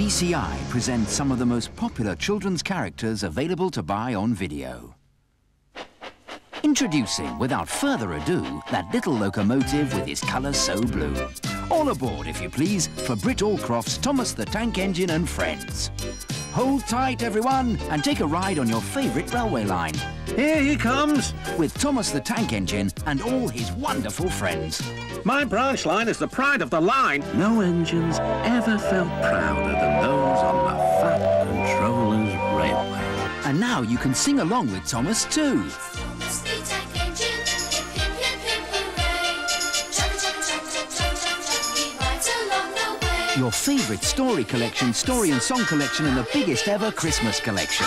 VCI presents some of the most popular children's characters available to buy on video. Introducing, without further ado, that little locomotive with his colours so blue. All aboard, if you please, for Britt Allcroft's Thomas the Tank Engine and Friends. Hold tight, everyone, and take a ride on your favourite railway line. Here he comes! With Thomas the Tank Engine and all his wonderful friends. My branch line is the pride of the line. No engines ever felt prouder than those on the Fat Controllers Railway. And now you can sing along with Thomas too. Your favourite story collection, story and song collection, and the biggest ever Christmas collection.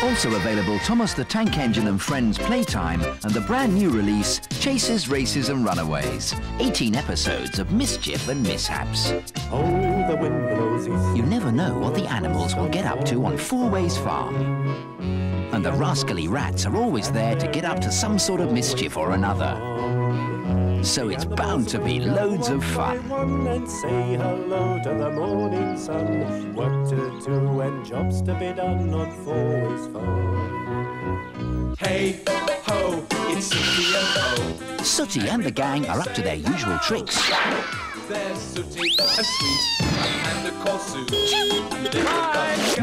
Also available, Thomas the Tank Engine and Friends Playtime and the brand new release, Chases, Races and Runaways. 18 episodes of mischief and mishaps. Oh, the wind blows east. You never know what the animals will get up to on Four Ways Farm. And the rascally rats are always there to get up to some sort of mischief or another. So it's bound to be loads of fun. And say hello to the morning sun. Work to do and jobs to be done on Four Ways Farm. Hey ho, it's Sooty and Ho. Sooty and the gang are up to their usual tricks. There's Sooty and Sweet and of course Sue.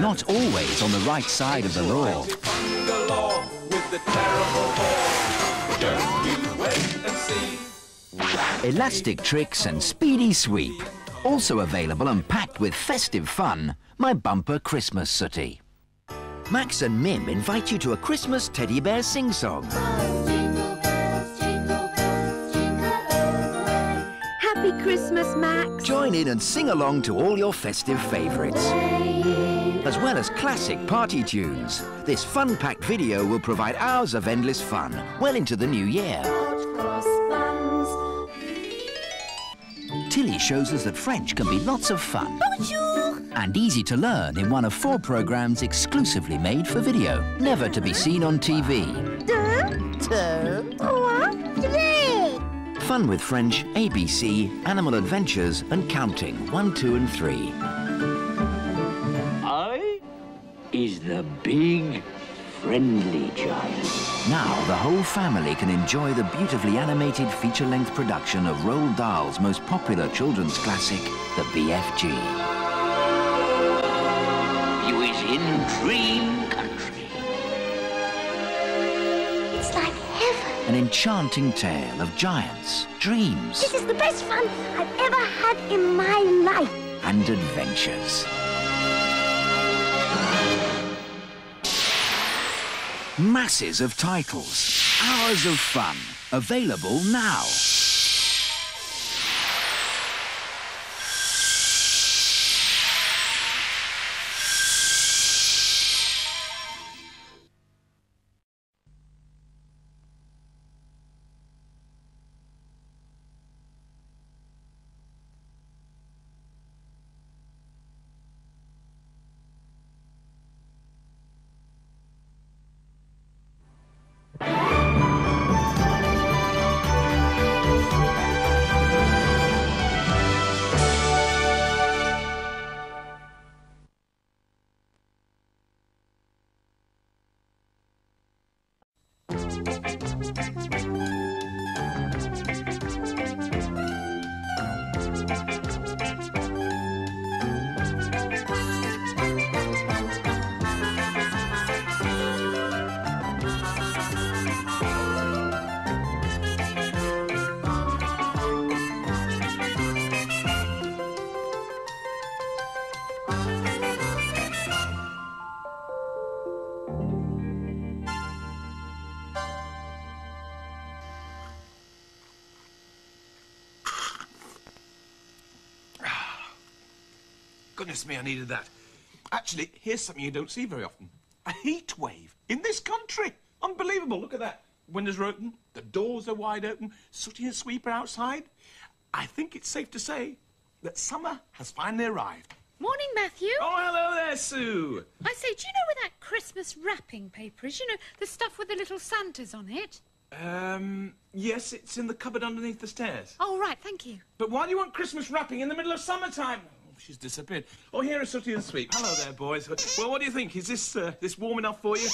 Not always on the right side of the law. The law with the terrible ball. Don't you wait and see. Elastic tricks and speedy sweep. Also available and packed with festive fun, my bumper Christmas Sooty. Max and Mim invite you to a Christmas teddy bear sing-song. Happy Christmas, Max. Join in and sing along to all your festive favourites. As well as classic party tunes. This fun-packed video will provide hours of endless fun well into the new year. Tilly shows us that French can be lots of fun. Bonjour. And easy to learn in one of 4 programmes exclusively made for video, never to be seen on TV. 2, 3, 3. Fun with French, ABC, Animal Adventures and counting, 1, 2 and 3. I is the big friendly giant. Now the whole family can enjoy the beautifully animated feature-length production of Roald Dahl's most popular children's classic, the BFG. You is in dream country. It's like heaven. An enchanting tale of giants, dreams This is the best fun I've ever had in my life. and adventures. Masses of titles, hours of fun, available now. Goodness me, I needed that. Actually, here's something you don't see very often. A heat wave in this country. Unbelievable, look at that. Windows are open, the doors are wide open, Sooty and Sweep are outside. I think it's safe to say that summer has finally arrived. Morning, Matthew. Oh, hello there, Sue. I say, do you know where that Christmas wrapping paper is? You know, the stuff with the little Santas on it? Yes, it's in the cupboard underneath the stairs. Oh, right, thank you. But why do you want Christmas wrapping in the middle of summertime? Oh, she's disappeared. Oh, here is Sooty and Sweep. Hello there, boys. Well, what do you think? Is this warm enough for you?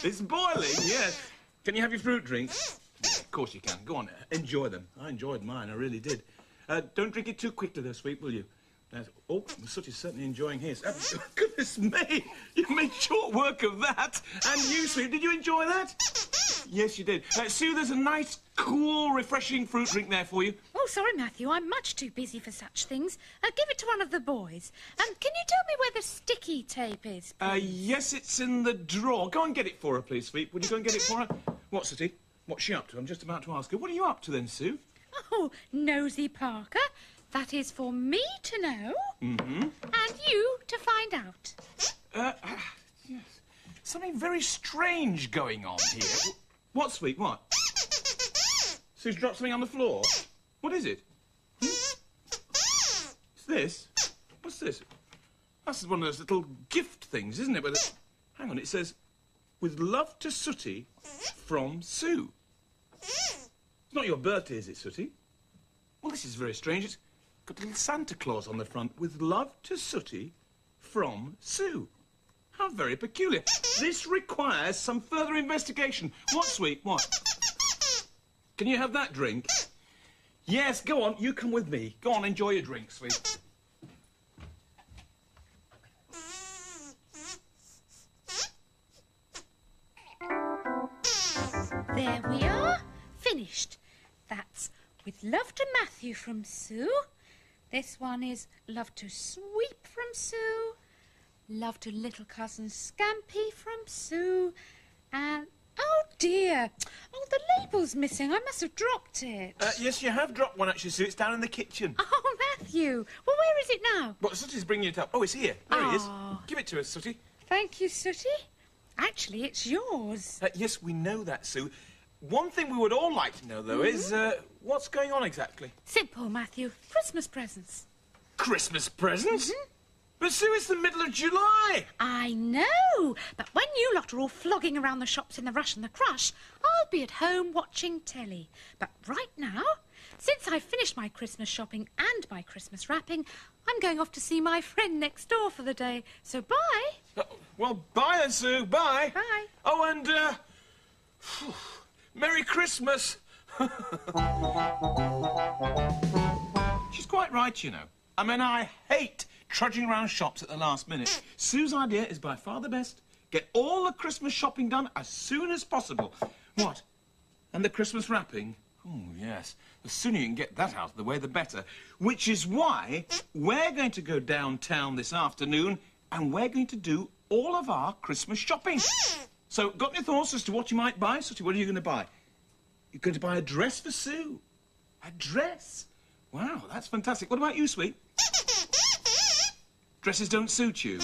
It's boiling, yes. Can you have your fruit drinks? Yeah, of course you can. Go on, enjoy them. I enjoyed mine, I really did. Don't drink it too quickly, though, Sweep, will you? Oh, Sooty's certainly enjoying his. Goodness me! You made short work of that. And you, Sweep, did you enjoy that? Yes, you did. Sue, there's a nice, cool, refreshing fruit drink there for you. Oh, sorry, Matthew. I'm much too busy for such things. Give it to one of the boys. Can you tell me where the sticky tape is, please? Yes, it's in the drawer. Go and get it for her, please, Sweep. Would you go and get it for her? What, Sooty? What's she up to? I'm just about to ask her. What are you up to then, Sue? Oh, nosy Parker. That is for me to know. Mm-hmm. And you to find out. Yes. Something very strange going on here. What, Sweet? What? Sue's dropped something on the floor. What is it? It's this? What's this? That's one of those little gift things, isn't it? Hang on, it says, with love to Sooty from Sue. It's not your birthday, is it, Sooty? Well, this is very strange. It's got a little Santa Claus on the front. With love to Sooty from Sue. How very peculiar. This requires some further investigation. What, Sweet? What? Can you have that drink? Yes, go on. You come with me. Go on, enjoy your drink, Sweet. There we are. Finished. That's with love to Matthew from Sue. This one is love to Sweep from Sue. Love to little cousin Scampy from Sue. And, oh dear. Oh, the label's missing. I must have dropped it. Yes, you have dropped one, actually, Sue. It's down in the kitchen. Oh, Matthew. Well, where is it now? What, Sooty's bringing it up. Oh, it's here. There it is. Oh. Give it to us, Sooty. Thank you, Sooty. Actually, it's yours. Yes, we know that, Sue. One thing we would all like to know, though, is what's going on exactly? Simple, Matthew. Christmas presents. Christmas presents? But, Sue, it's the middle of July. I know, but when you lot are all flogging around the shops in the rush and the crush, I'll be at home watching telly. But right now, since I've finished my Christmas shopping and my Christmas wrapping, I'm going off to see my friend next door for the day. So bye. Well, bye then, Sue. Bye. Bye. Oh, and, Merry Christmas. She's quite right, you know. I mean, I hate trudging around shops at the last minute. Sue's idea is by far the best. Get all the Christmas shopping done as soon as possible. What? And the Christmas wrapping? Oh, yes. The sooner you can get that out of the way, the better. Which is why we're going to go downtown this afternoon and we're going to do all of our Christmas shopping. So, got any thoughts as to what you might buy? Sooty, what are you going to buy? You're going to buy a dress for Sue. A dress? Wow, that's fantastic. What about you, Sweet? Dresses don't suit you?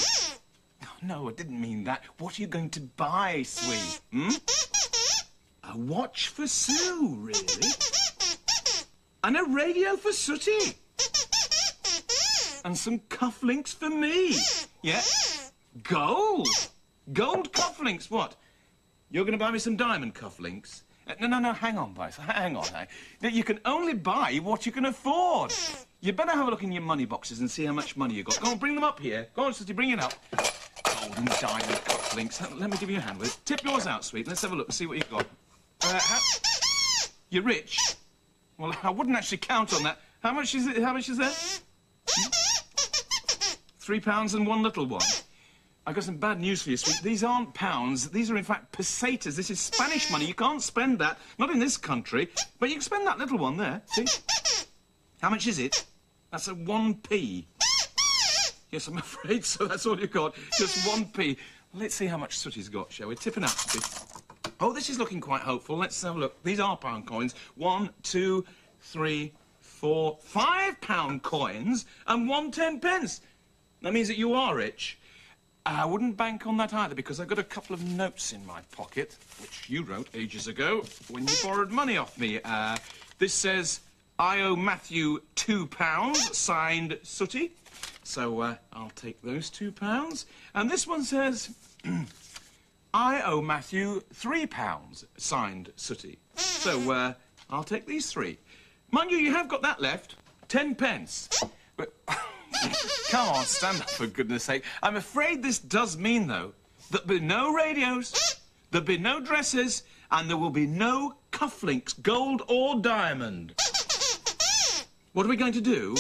Oh, no, I didn't mean that. What are you going to buy, Sweet? A watch for Sue, really? And a radio for Sooty? And some cufflinks for me? Yeah? Gold? Gold cufflinks, what? You're going to buy me some diamond cufflinks? No, hang on, boys. Hang on. You can only buy what you can afford. You better have a look in your money boxes and see how much money you got. Go on, bring them up here. Go on, Sooty, bring it up. Gold and diamond cufflinks. Let me give you a hand with it. Tip yours out, Sweet. Let's have a look and see what you've got. You're rich? Well, I wouldn't actually count on that. How much is it? How much is that? £3 and one little one. I've got some bad news for you, Sweet. These aren't pounds. These are, in fact, pesetas. This is Spanish money. You can't spend that. Not in this country. But you can spend that little one there. See? How much is it? That's a 1p. Yes, I'm afraid so. That's all you've got. Just 1p. Let's see how much Sooty's got, shall we? Tip it up. Oh, this is looking quite hopeful. Let's have a look. These are pound coins. 1, 2, 3, 4, 5 pound coins and 1 10p. That means that you are rich. I wouldn't bank on that either, because I've got a couple of notes in my pocket, which you wrote ages ago when you borrowed money off me. This says, I owe Matthew £2, signed Sooty. So I'll take those £2. And this one says, I owe Matthew £3, signed Sooty. So, I'll take these 3. Mind you, you have got that left. 10 pence. But, come on, stand up, for goodness sake. I'm afraid this does mean, though, that there'll be no radios, there'll be no dresses, and there will be no cufflinks, gold or diamond. What are we going to do?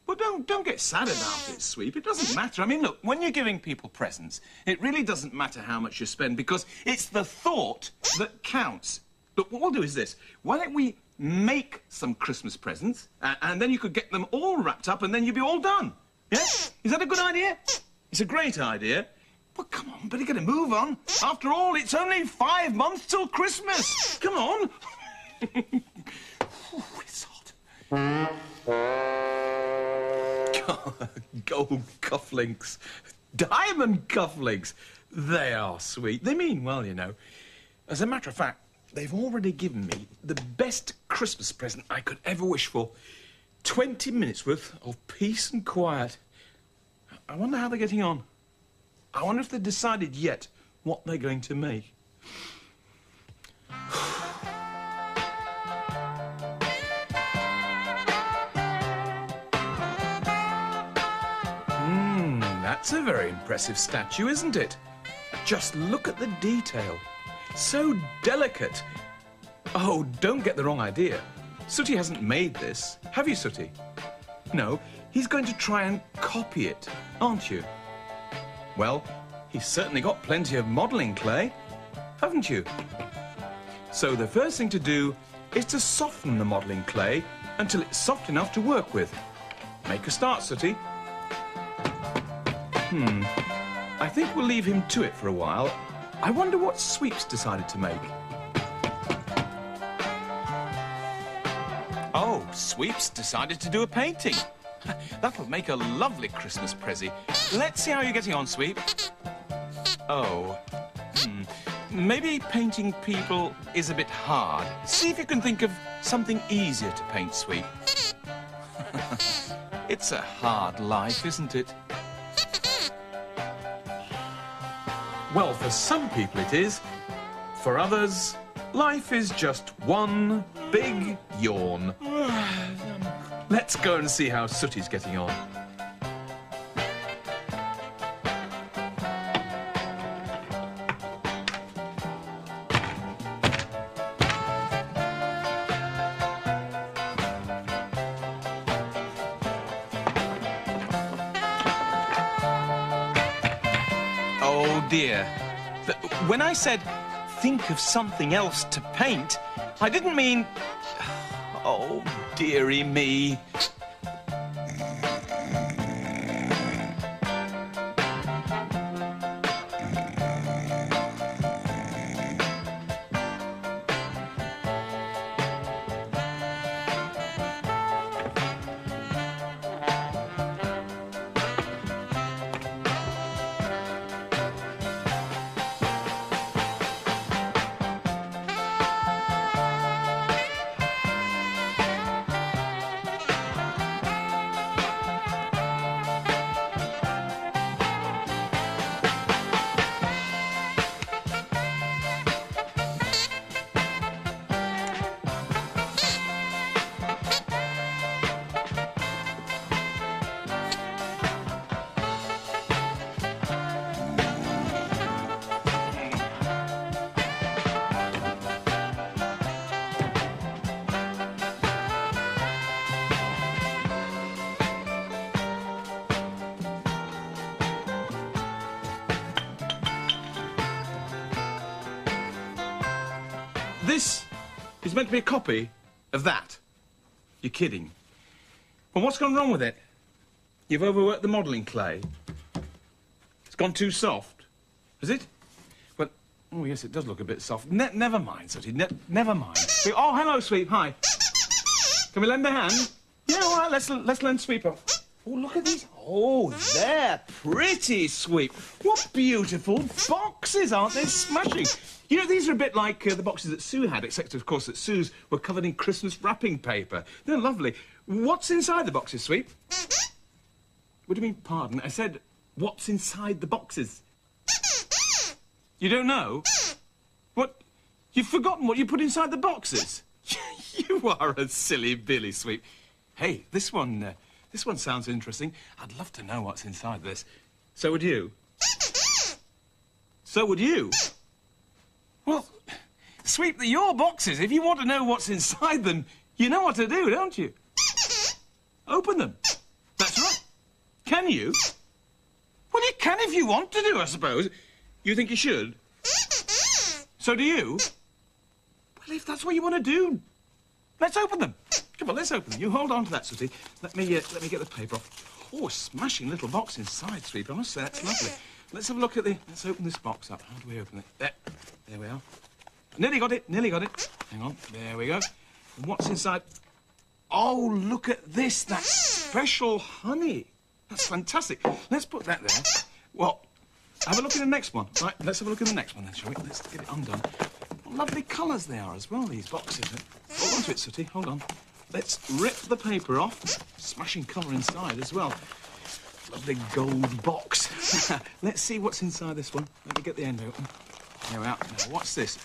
Well, don't get sad about it, Sweep. It doesn't matter. I mean, look, when you're giving people presents, it really doesn't matter how much you spend because it's the thought that counts. Look, what we'll do is this. Why don't we make some Christmas presents and then you could get them all wrapped up and then you'd be all done? Yeah? Is that a good idea? It's a great idea. Well, come on, better get a move on. After all, it's only 5 months till Christmas. Come on. Ooh, it's hot. Gold cufflinks. Diamond cufflinks. They are sweet. They mean well, you know. As a matter of fact, they've already given me the best Christmas present I could ever wish for. 20 minutes worth of peace and quiet. I wonder how they're getting on. I wonder if they've decided yet what they're going to make. That's a very impressive statue, isn't it? Just look at the detail. So delicate. Oh, don't get the wrong idea. Sooty hasn't made this. Have you, Sooty? No, he's going to try and copy it, aren't you? Well, he's certainly got plenty of modelling clay, haven't you? So the first thing to do is to soften the modelling clay until it's soft enough to work with. Make a start, Sooty. I think we'll leave him to it for a while. I wonder what Sweep's decided to make. Oh, Sweep's decided to do a painting. That'll make a lovely Christmas present. Let's see how you're getting on, Sweep. Oh, maybe painting people is a bit hard. See if you can think of something easier to paint, Sweep. It's a hard life, isn't it? Well, for some people it is. For others, life is just one big yawn. Let's go and see how Sooty's getting on. Oh, dear. When I said, think of something else to paint, I didn't mean... Oh, dearie me. This is meant to be a copy of that. You're kidding. Well, what's gone wrong with it? You've overworked the modelling clay. It's gone too soft. Has it? Well, oh, yes, it does look a bit soft. Never mind, Sooty. Never mind. Oh, hello, Sweep. Hi. Can we lend a hand? Yeah, all right, let's lend Sweep up. Oh, look at these. Oh, they're pretty, Sweep. What beautiful boxes, aren't they? Smashing. You know, these are a bit like the boxes that Sue had, except, of course, that Sue's were covered in Christmas wrapping paper. They're lovely. What's inside the boxes, Sweep? What do you mean, pardon? I said, what's inside the boxes? You don't know? What? You've forgotten what you put inside the boxes? You are a silly Billy Sweep. Hey, this one sounds interesting. I'd love to know what's inside this. So would you? So would you? Well, Sweep, they're your boxes. If you want to know what's inside them, you know what to do, don't you? Open them. That's right. Can you? Well, you can if you want to do, I suppose. You think you should? So do you? Well, if that's what you want to do, let's open them. Come on, let's open them. You hold on to that, Sooty. Let me get the paper off. Oh, a smashing little box inside, Sweep. I must say, that's lovely. Let's have a look at let's open this box up. How do we open it? There we are. Nearly got it, nearly got it. Hang on, there we go. And what's inside? Oh, look at this. That's special honey. That's fantastic. Let's put that there. Well, have a look at the next one. Right, let's have a look at the next one then, shall we? Let's get it undone. What lovely colours they are as well, these boxes. Hold on to it, Sooty, hold on. Let's rip the paper off. Smashing colour inside as well. Lovely gold box. Let's see what's inside this one. Let me get the end open. There we are. Now, what's this?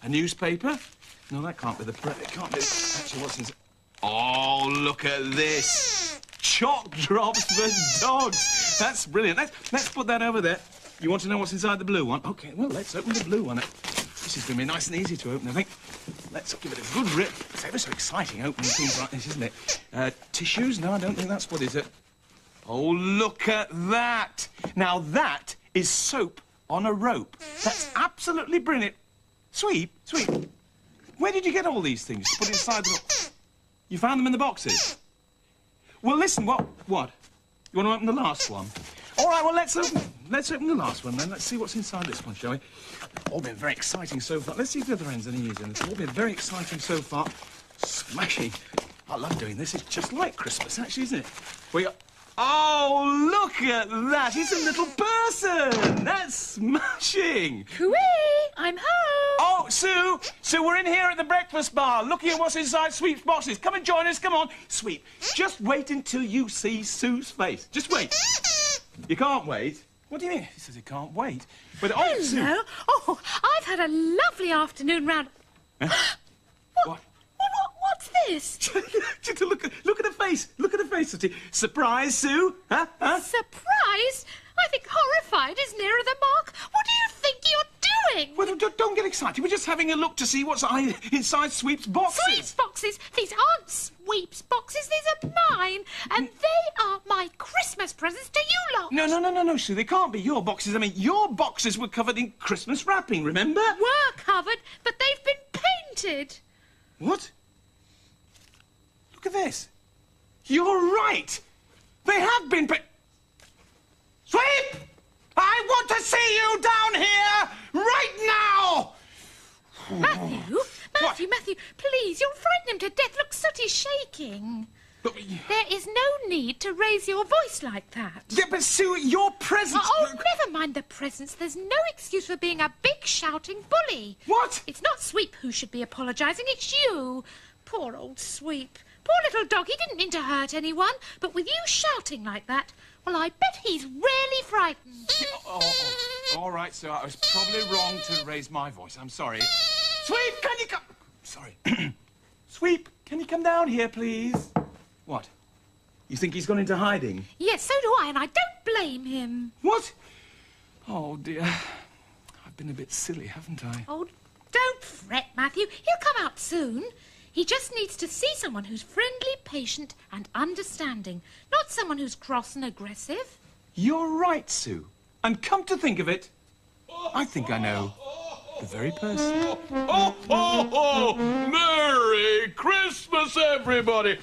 A newspaper? No, that can't be it can't be. Actually, what's inside? Oh, look at this. Chalk drops for dogs. That's brilliant. Let's put that over there. You want to know what's inside the blue one? OK, well, let's open the blue one. This is going to be nice and easy to open, I think. Let's give it a good rip. It's ever so exciting opening things like this, isn't it? Tissues? No, I don't think that's what is it. Oh, look at that. Now, that is soap on a rope. That's absolutely brilliant. Sweep, where did you get all these things to put inside the box? You found them in the boxes? Well, listen, what? You want to open the last one? All right, well, let's open the last one, then. Let's see what's inside this one, shall we? All been very exciting so far. Let's see if the other end's any easier. It's all been very exciting so far. Smashing. I love doing this. It's just like Christmas, actually, isn't it? Oh, look at that. It's a little person. That's smashing. Hooey! I'm home. Oh, Sue, we're in here at the breakfast bar looking at what's inside Sweep's boxes. Come and join us, come on. Sweep, just wait until you see Sue's face. Just wait. You can't wait? What do you mean? He says he can't wait. But, oh, Hello. Sue. Oh, I've had a lovely afternoon round... Huh? What? What's this? look at the face. Look at the face, Sooty. Surprise, Sue? Huh? Surprise? I think horrified is nearer the mark. What do you think you're doing? Well, don't get excited. We're just having a look to see what's inside Sweep's boxes. Sweep's boxes? These aren't Sweep's boxes. These are mine. And they are my Christmas presents to you lot. No, Sue. They can't be your boxes. I mean, your boxes were covered in Christmas wrapping, remember? Were covered, but they've been painted. What? Look at this. You're right. They have been Sweep! I want to see you down here right now! Matthew, please, you'll frighten him to death. Look, Sooty's shaking. There is no need to raise your voice like that. Yeah, but Sue, your presents... Oh, never mind the presents. There's no excuse for being a big shouting bully. What? It's not Sweep who should be apologising, it's you. Poor old Sweep. Poor little dog, he didn't mean to hurt anyone. But with you shouting like that, well, I bet he's really frightened. All right, Sue, I was probably wrong to raise my voice. I'm sorry. Sweep, can you come... Sorry. Sweep, can you come down here, please? What? You think he's gone into hiding? Yes, so do I, and I don't blame him. What? Oh, dear. I've been a bit silly, haven't I? Oh, don't fret, Matthew. He'll come out soon. He just needs to see someone who's friendly, patient and understanding, not someone who's cross and aggressive. You're right, Sue. And come to think of it, I think I know the very person. Merry Christmas, everybody!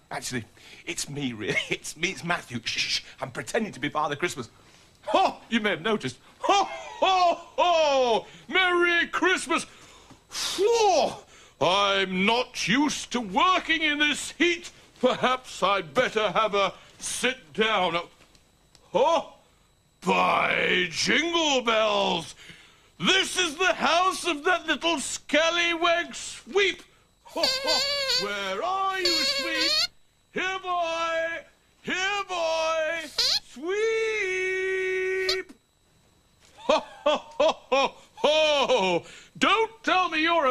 Actually, it's me, really. It's Matthew. Shh, I'm pretending to be Father Christmas. You may have noticed. Merry Christmas! I'm not used to working in this heat. Perhaps I'd better have a sit down. By jingle bells! This is the house of that little scallywag Sweep. Where are you, Sweep? Here, boy! Here, boy! Sweep!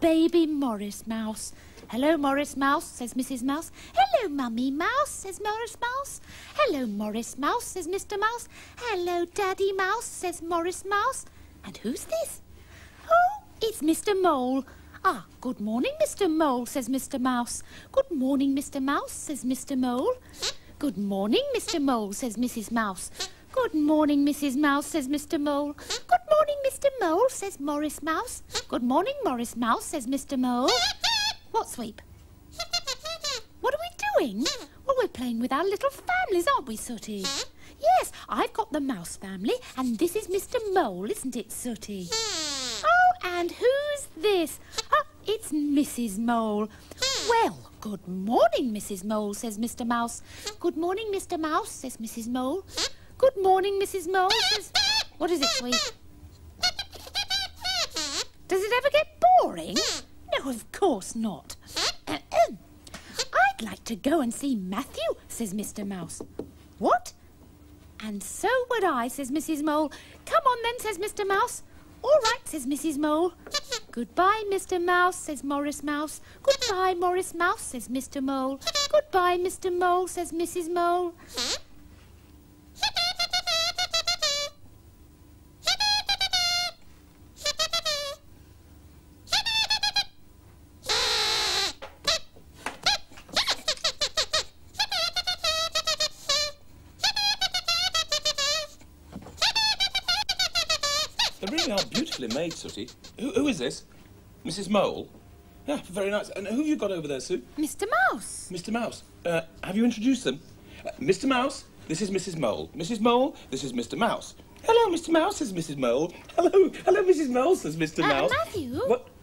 baby Morris Mouse. Hello, Morris Mouse, says Mrs. Mouse. Hello, Mummy Mouse, says Morris Mouse. Hello, Morris Mouse, says Mr. Mouse. Hello, Daddy Mouse, says Morris Mouse. And who's this? Oh, it's Mr. Mole. Ah, good morning, Mr. Mole, says Mr. Mouse. Good morning, Mr. Mouse, says Mr. Mole. Good morning, Mr. Mole, says Mrs. Mouse. Good morning, Mrs. Mouse, says Mr. Mole. Good morning, Mr. Mole, says Morris Mouse. Good morning, Morris Mouse, says Mr. Mole. What, Sweep? What are we doing? Well, we're playing with our little families, aren't we, Sooty? Yes, I've got the Mouse family, and this is Mr. Mole, isn't it, Sooty? Oh, and who's this? Oh, it's Mrs. Mole. Well, good morning, Mrs. Mole, says Mr. Mouse. Good morning, Mr. Mouse, says Mrs. Mole. Good morning, Mrs. Mole, says... What is it, Sweep? Does it ever get boring? No, of course not. I'd like to go and see Matthew, says Mr. Mouse. What? And so would I, says Mrs. Mole. Come on then, says Mr. Mouse. All right, says Mrs. Mole. Goodbye, Mr. Mouse, says Morris Mouse. Goodbye, Morris Mouse, says Mr. Mole. Goodbye, Mr. Mole, says Mrs. Mole. They really are beautifully made, Sooty. Who is this? Mrs. Mole? Yeah, very nice. And who have you got over there, Sue? Mr. Mouse. Mr. Mouse. Have you introduced them? Mr. Mouse, this is Mrs. Mole. Mrs. Mole, this is Mr. Mouse. Hello, Mr. Mouse, says Mrs. Mole. Hello, Mrs. Mole, says Mr. Mouse. Matthew?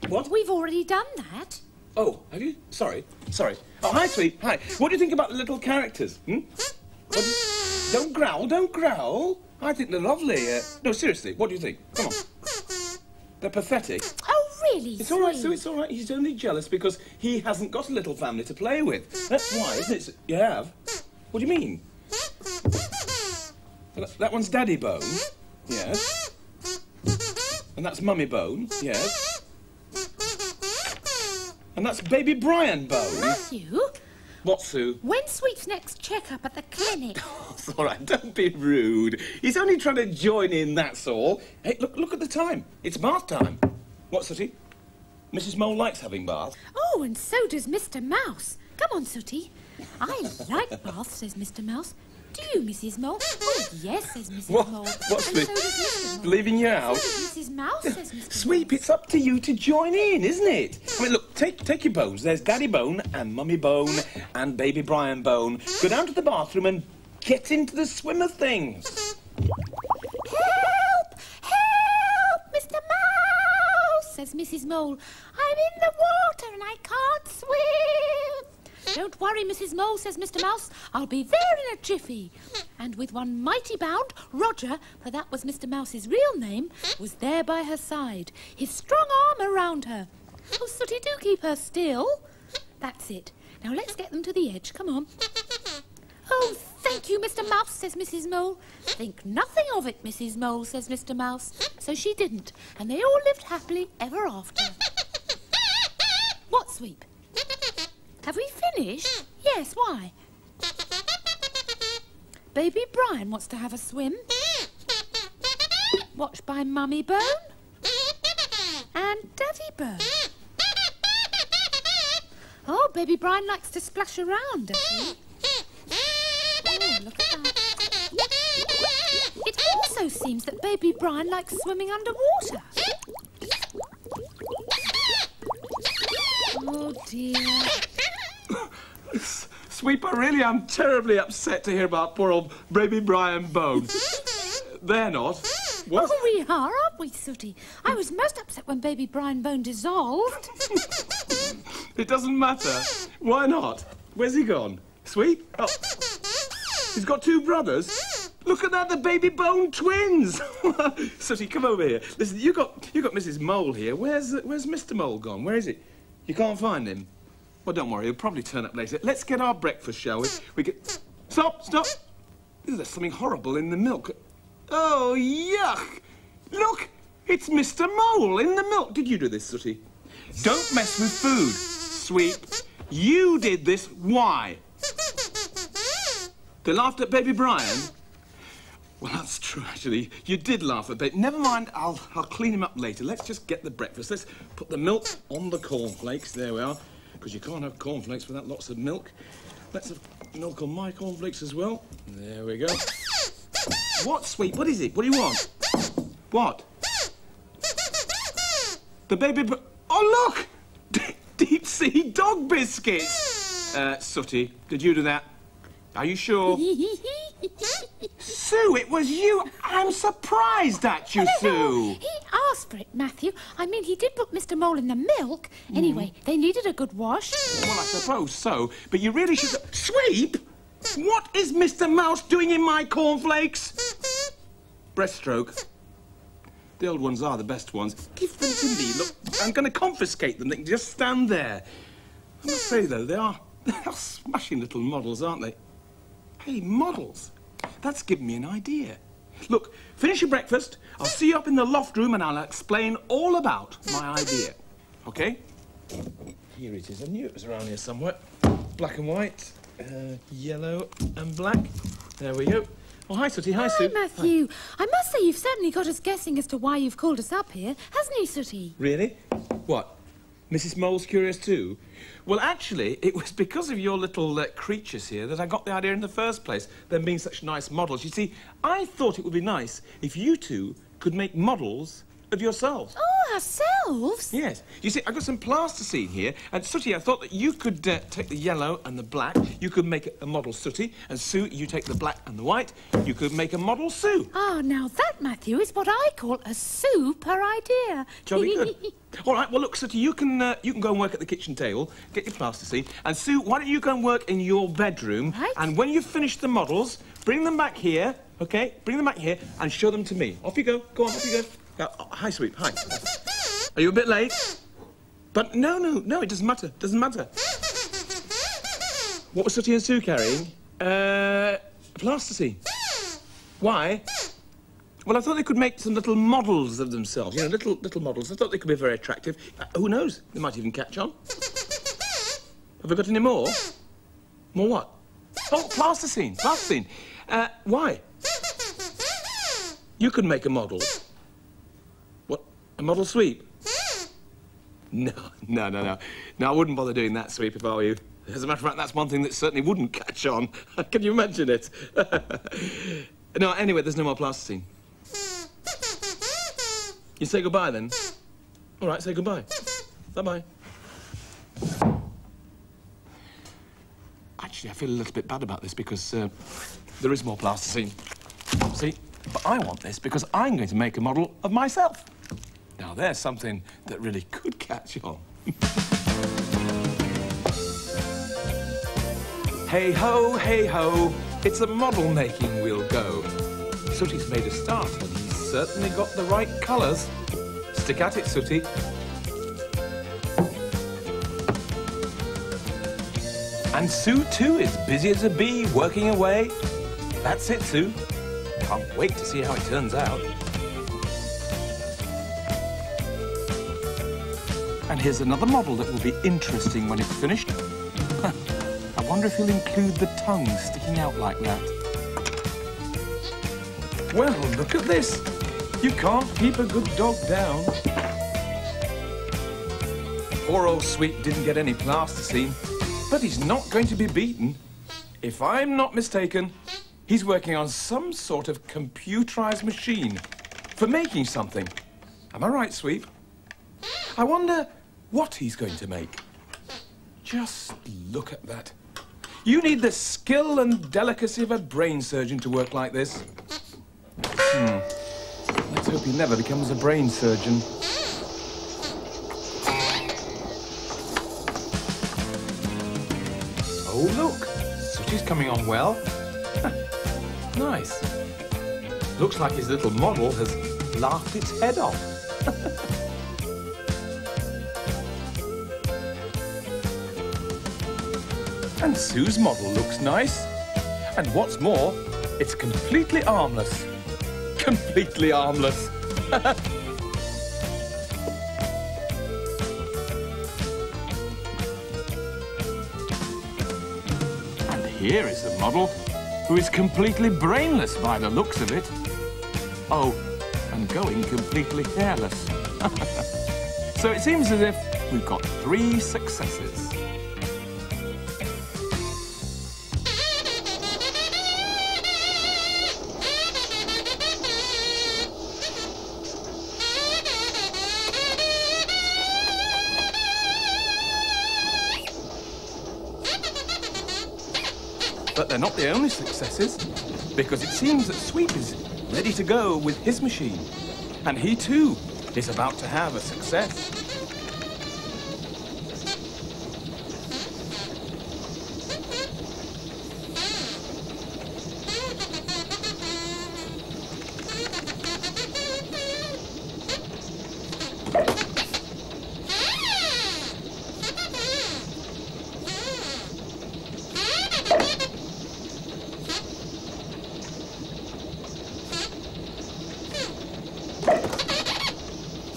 What? We've already done that. Oh, have you? Sorry. Oh, hi, Sweet. Hi. What do you think about the little characters? Don't growl, don't growl. I think they're lovely. No, seriously, what do you think? Come on. They're pathetic. Oh, really? It's all right, Sue, it's all right. He's only jealous because he hasn't got a little family to play with. That's why, isn't it? You have? What do you mean? That one's Daddy Bone. Yes. And that's Mummy Bone. Yes. And that's Baby Brian Bone. Matthew? What, Sue? When's Sweep's next checkup at the clinic? It's all right, don't be rude. He's only trying to join in, that's all. Hey, look at the time. It's bath time. What, Sooty? Mrs. Mole likes having baths. Oh, and so does Mr. Mouse. Come on, Sooty. I like baths, says Mr. Mouse. Do you, Mrs. Mole? Oh, yes, says Mrs. Mole. What's and this? So does Mr. Mole. Leaving you out? So does Mrs. Mouse, says Mr. Sweep, Mouse. it's up to you to join in, isn't it? I mean, look, take your bones. There's Daddy Bone and Mummy Bone and Baby Brian Bone. Go down to the bathroom and get into the swim of things. Help! Help! Mr. Mouse, says Mrs. Mole. I'm in the water and I can't swim. Don't worry, Mrs. Mole, says Mr. Mouse. I'll be there in a jiffy. And with one mighty bound, Roger, for that was Mr. Mouse's real name, was there by her side, his strong arm around her. Oh, Sooty, do keep her still. That's it. Now let's get them to the edge. Come on. Oh, thank you, Mr. Mouse, says Mrs. Mole. Think nothing of it, Mrs. Mole, says Mr. Mouse. So she didn't, and they all lived happily ever after. What, Sweep? Have we finished? Yes, why? Baby Brian wants to have a swim. Watched by Mummy Bone and Daddy Bone. Oh, Baby Brian likes to splash around, does he? Oh, look at that. It also seems that Baby Brian likes swimming underwater. Oh, dear. Sweep, I really am terribly upset to hear about poor old Baby Brian Bone. They're not. What? Oh, we are, aren't we, Sooty? I was most upset when Baby Brian Bone dissolved. It doesn't matter. Why not? Where's he gone? Sweep? Oh. He's got two brothers. Look at that, the Baby Bone twins. Sooty, come over here. Listen, you got Mrs. Mole here. Where's Mr. Mole gone? Where is he? You can't find him? Well, don't worry, he'll probably turn up later. Let's get our breakfast, shall we? Stop! There's something horrible in the milk. Oh, yuck! Look, it's Mr. Mole in the milk. Did you do this, Sooty? Don't mess with food. Sweep, you did this. Why? They laughed at baby Brian? Well, that's true, actually. You did laugh at baby. Never mind, I'll clean him up later. Let's just get the breakfast. Let's put the milk on the cornflakes. There we are. Because you can't have cornflakes without lots of milk. Let's have milk on my cornflakes as well. There we go. What, Sweet? What is it? What do you want? What? The baby... Oh, look! Deep sea dog biscuits! Sooty, did you do that? Are you sure? Sue, it was you. I'm surprised at you, Sue. He asked for it, Matthew. I mean, he did put Mr. Mole in the milk. Anyway, they needed a good wash. Well, I suppose so, but you really should... Sweep? What is Mr. Mouse doing in my cornflakes? Breaststroke. The old ones are the best ones. Give them to me. Look, I'm going to confiscate them. They can just stand there. I must say, though, they are smashing little models, aren't they? Hey, models. That's given me an idea. Look, finish your breakfast. I'll see you up in the loft room and I'll explain all about my idea. OK? Here it is. I knew it was around here somewhere. Black and white, yellow and black. There we go. Oh, hi, Sooty. Hi, Sue. Hi, Matthew. Hi. I must say you've certainly got us guessing as to why you've called us up here, hasn't he, Sooty? Really? What? Mrs. Mole's curious too? Well, actually, it was because of your little creatures here that I got the idea in the first place, them being such nice models. You see, I thought it would be nice if you two could make models of yourselves. Oh, ourselves? Yes. You see, I've got some plasticine here, and Sooty, I thought that you could take the yellow and the black. You could make a model Sooty, and Sue, you take the black and the white. You could make a model Sue. Ah, now that, Matthew, is what I call a super idea. Jolly good. All right, well, look, Sooty, you can go and work at the kitchen table, get your plasticine, and Sue, why don't you go and work in your bedroom, right. And when you've finished the models, bring them back here, OK? Bring them back here and show them to me. Off you go. Go on, off you go. Hi, Sweep. Hi. Are you a bit late? But no, it doesn't matter. Doesn't matter. What was Sooty and Sue carrying? Plasticine. Why? Well, I thought they could make some little models of themselves. You know, little models. I thought they could be very attractive. Who knows? They might even catch on. Have I got any more? More what? Oh, plasticine. Plasticine. Why? You could make a model. What? A model Sweep? No. No, I wouldn't bother doing that, Sweep, if I were you. As a matter of fact, that's one thing that certainly wouldn't catch on. Can you imagine it? No, anyway, there's no more plasticine. You say goodbye, then? All right, say goodbye. Bye-bye. Actually, I feel a little bit bad about this because there is more plasticine. See? But I want this because I'm going to make a model of myself. Now, there's something that really could catch on. Hey ho, it's a model making we'll go. Sooty's made a start and he's certainly got the right colours. Stick at it, Sooty. And Sue, too, is busy as a bee, working away. That's it, Sue. Can't wait to see how it turns out. And here's another model that will be interesting when it's finished. I wonder if he'll include the tongue sticking out like that. Well, look at this. You can't keep a good dog down. Poor old Sweep didn't get any plasticine, but he's not going to be beaten. If I'm not mistaken, he's working on some sort of computerized machine for making something. Am I right, Sweep? I wonder what he's going to make. Just look at that. You need the skill and delicacy of a brain surgeon to work like this. Let's hope he never becomes a brain surgeon. Oh, look. Sooty's coming on well. Nice. Looks like his little model has laughed its head off. And Sue's model looks nice. And what's more, it's completely harmless. Completely harmless. here is the model who is completely brainless by the looks of it. Oh, and going completely hairless. So it seems as if we've got 3 successes. But they're not the only successes, because it seems that Sweep is ready to go with his machine. And he too is about to have a success.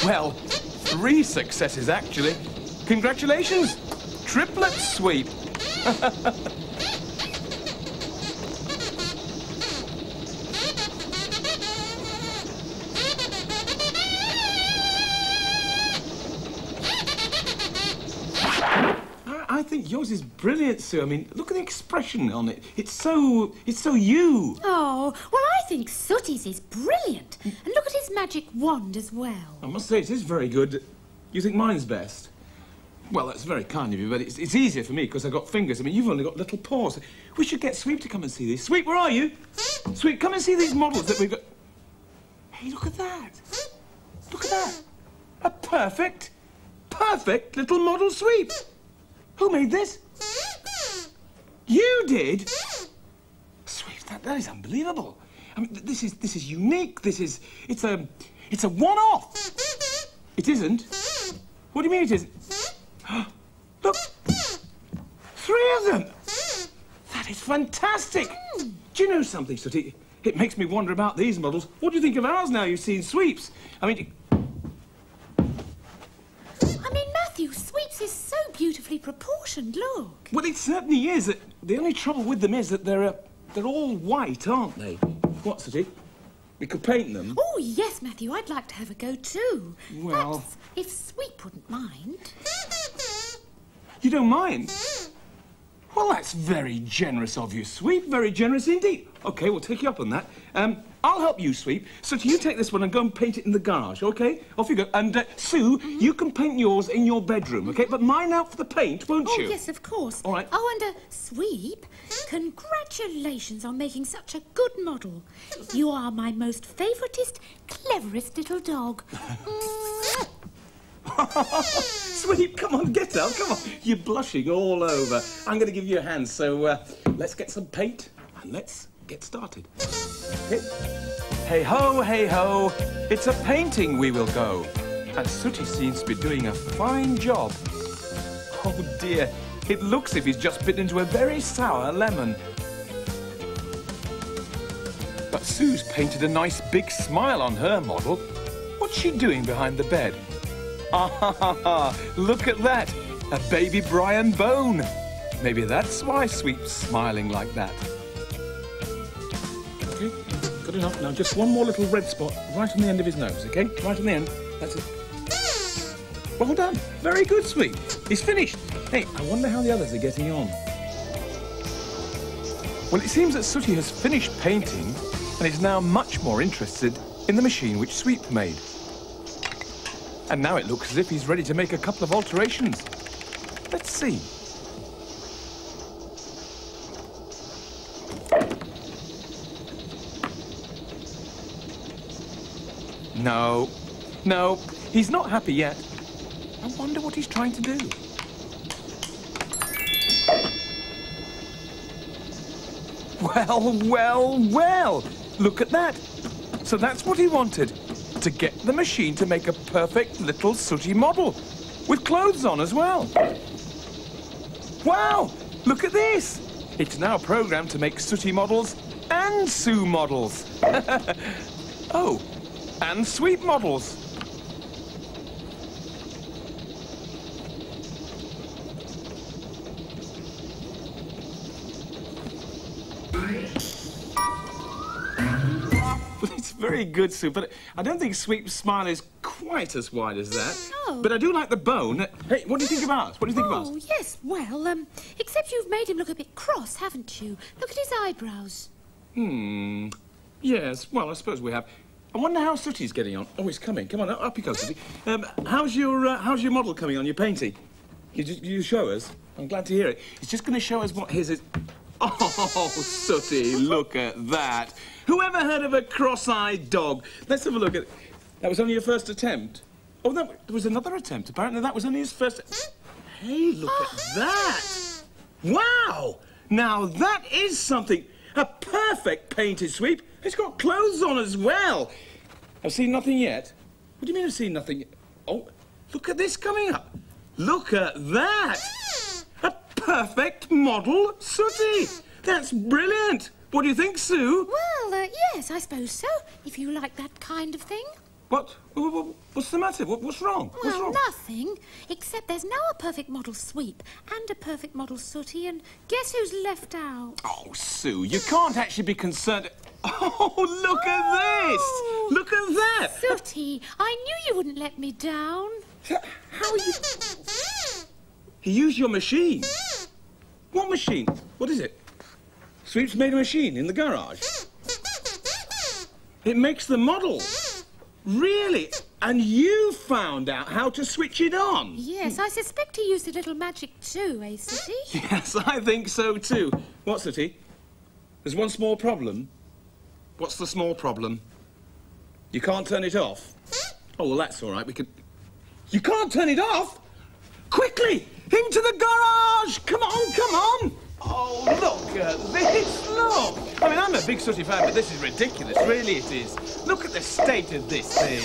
Well, 3 successes, actually. Congratulations! Triplet Sweep! I think yours is brilliant, Sue. I mean, look at the expression on it. It's so you. Oh, well, I think Sooty's is brilliant. And look at his magic wand as well. I must say, it is very good. You think mine's best? Well, that's very kind of you, but it's easier for me because I've got fingers. I mean, you've only got little paws. We should get Sweep to come and see these. Sweep, where are you? Sweep, come and see these models that we've got. Hey, look at that. Look at that. A perfect little model Sweep. Who made this? You did? Sweep, that is unbelievable. I mean, this is unique. It's a one-off. It isn't? What do you mean it isn't? Look, 3 of them. That is fantastic. Do you know something, Sooty? It makes me wonder about these models. What do you think of ours now you've seen Sweep's? I mean, Matthew, Sweep's is so beautifully proportioned, look. Well, it certainly is. The only trouble with them is that they're all white, aren't they? What, Sooty? We could paint them. Oh, yes, Matthew, I'd like to have a go too. Well... That's if Sweep wouldn't mind. You don't mind? Well, that's very generous of you, Sweep. Very generous indeed. OK, we'll take you up on that. I'll help you, Sweep. So you take this one and go and paint it in the garage, OK? Off you go. And, Sue, you can paint yours in your bedroom, OK? But mine out for the paint, won't you? Oh, yes, of course. All right. Oh, and, Sweep, congratulations on making such a good model. You are my most favouriteest, cleverest little dog. Sweep, come on, get up, come on. You're blushing all over. I'm going to give you a hand, so let's get some paint and let's get started. Okay. Hey ho, it's a painting we will go. And Sooty seems to be doing a fine job. Oh dear, it looks as if he's just bitten into a very sour lemon. But Sue's painted a nice big smile on her model. What's she doing behind the bed? Ah, look at that! A baby Brian bone. Maybe that's why Sweep's smiling like that. Okay, good enough. Now just one more little red spot right on the end of his nose, okay? Right on the end. That's it. Well done. Very good, Sweep. He's finished. Hey, I wonder how the others are getting on. Well, it seems that Sooty has finished painting and is now much more interested in the machine which Sweep made. And now it looks as if he's ready to make a couple of alterations. Let's see. No, he's not happy yet. I wonder what he's trying to do. Well, look at that. So that's what he wanted. To get the machine to make a perfect little Sooty model, with clothes on as well. Wow, look at this. It's now programmed to make Sooty models and Sue models. Oh, and Sweep models. Well, it's very good, Sue, but I don't think Sweep's smile is quite as wide as that. Oh. But I do like the bone. Hey, what do you think of ours? What do you think of ours? Oh, yes, well, except you've made him look a bit cross, haven't you? Look at his eyebrows. Yes, well, I suppose we have. I wonder how Sooty's getting on. Oh, he's coming. Come on, up you go, Sooty. How's your model coming on, your painting? You show us? I'm glad to hear it. He's just going to show us what his is. Oh, Sooty, look at that. Whoever heard of a cross-eyed dog? Let's have a look at it. That was only your first attempt. Oh, there was another attempt. Apparently that was only his first... Hey, look at that. Wow. Now, that is something. A perfect painted Sweep. It's got clothes on as well. I've seen nothing yet. What do you mean I've seen nothing yet? Oh, look at this coming up. Look at that. A perfect model Sooty. That's brilliant. What do you think, Sue? Well, yes, I suppose so, if you like that kind of thing. What's the matter? What's wrong? What's Well, wrong? nothing, except there's now a perfect model Sweep and a perfect model Sooty, and guess who's left out? Oh, Sue, you can't actually be concerned. Oh, look at this! Look at that! Sooty, I knew you wouldn't let me down. How are you... He used your machine. What machine? What is it? Sweep's made a machine in the garage. It makes the model. Really? And you found out how to switch it on? Yes, I suspect he used a little magic too, eh, Sooty? Yes, I think so too. What, Sooty? There's one small problem. What's the small problem? You can't turn it off? Oh, well, that's all right. We could... You can't turn it off? Quickly! Into the garage! Come on, come on! Oh, look at this, look! I mean, I'm a big Sooty fan, but this is ridiculous, really it is. Look at the state of this thing.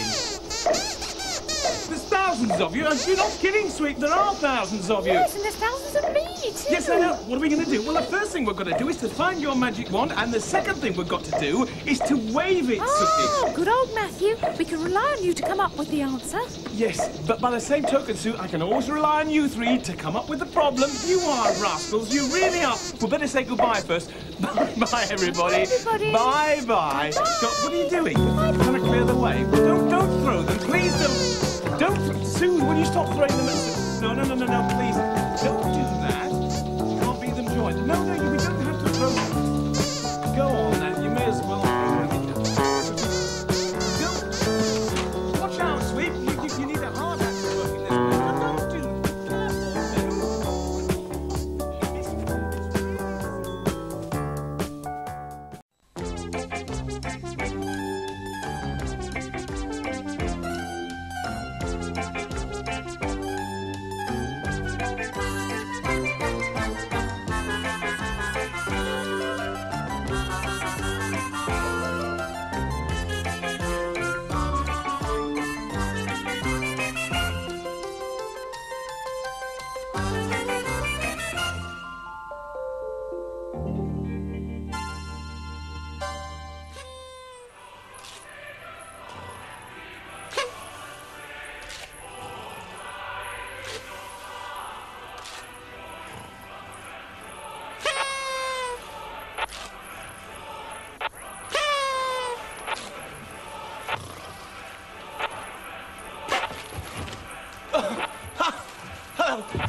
There's thousands of you. You're not kidding, Sweep. There are thousands of you. Yes, and there's thousands of me, too. Yes, I know. What are we going to do? Well, the first thing we're going to do is to find your magic wand, and the second thing we've got to do is to wave it, Oh, Sooty. good old Matthew. We can rely on you to come up with the answer. Yes, but by the same token, Sue, I can always rely on you three to come up with the problem. You are rascals. You really are. We'll better say goodbye first. Bye, everybody. Everybody. Bye-bye. What are you doing? Trying to clear the way. Don't throw them. Please don't. Sue, will you stop throwing them at... No, please. Don't do that. Can't beat them joined. No, we don't have to throw them. Go on, then. You may as well... Watch out, Sweep. You need a hard hat to work in this way. Don't do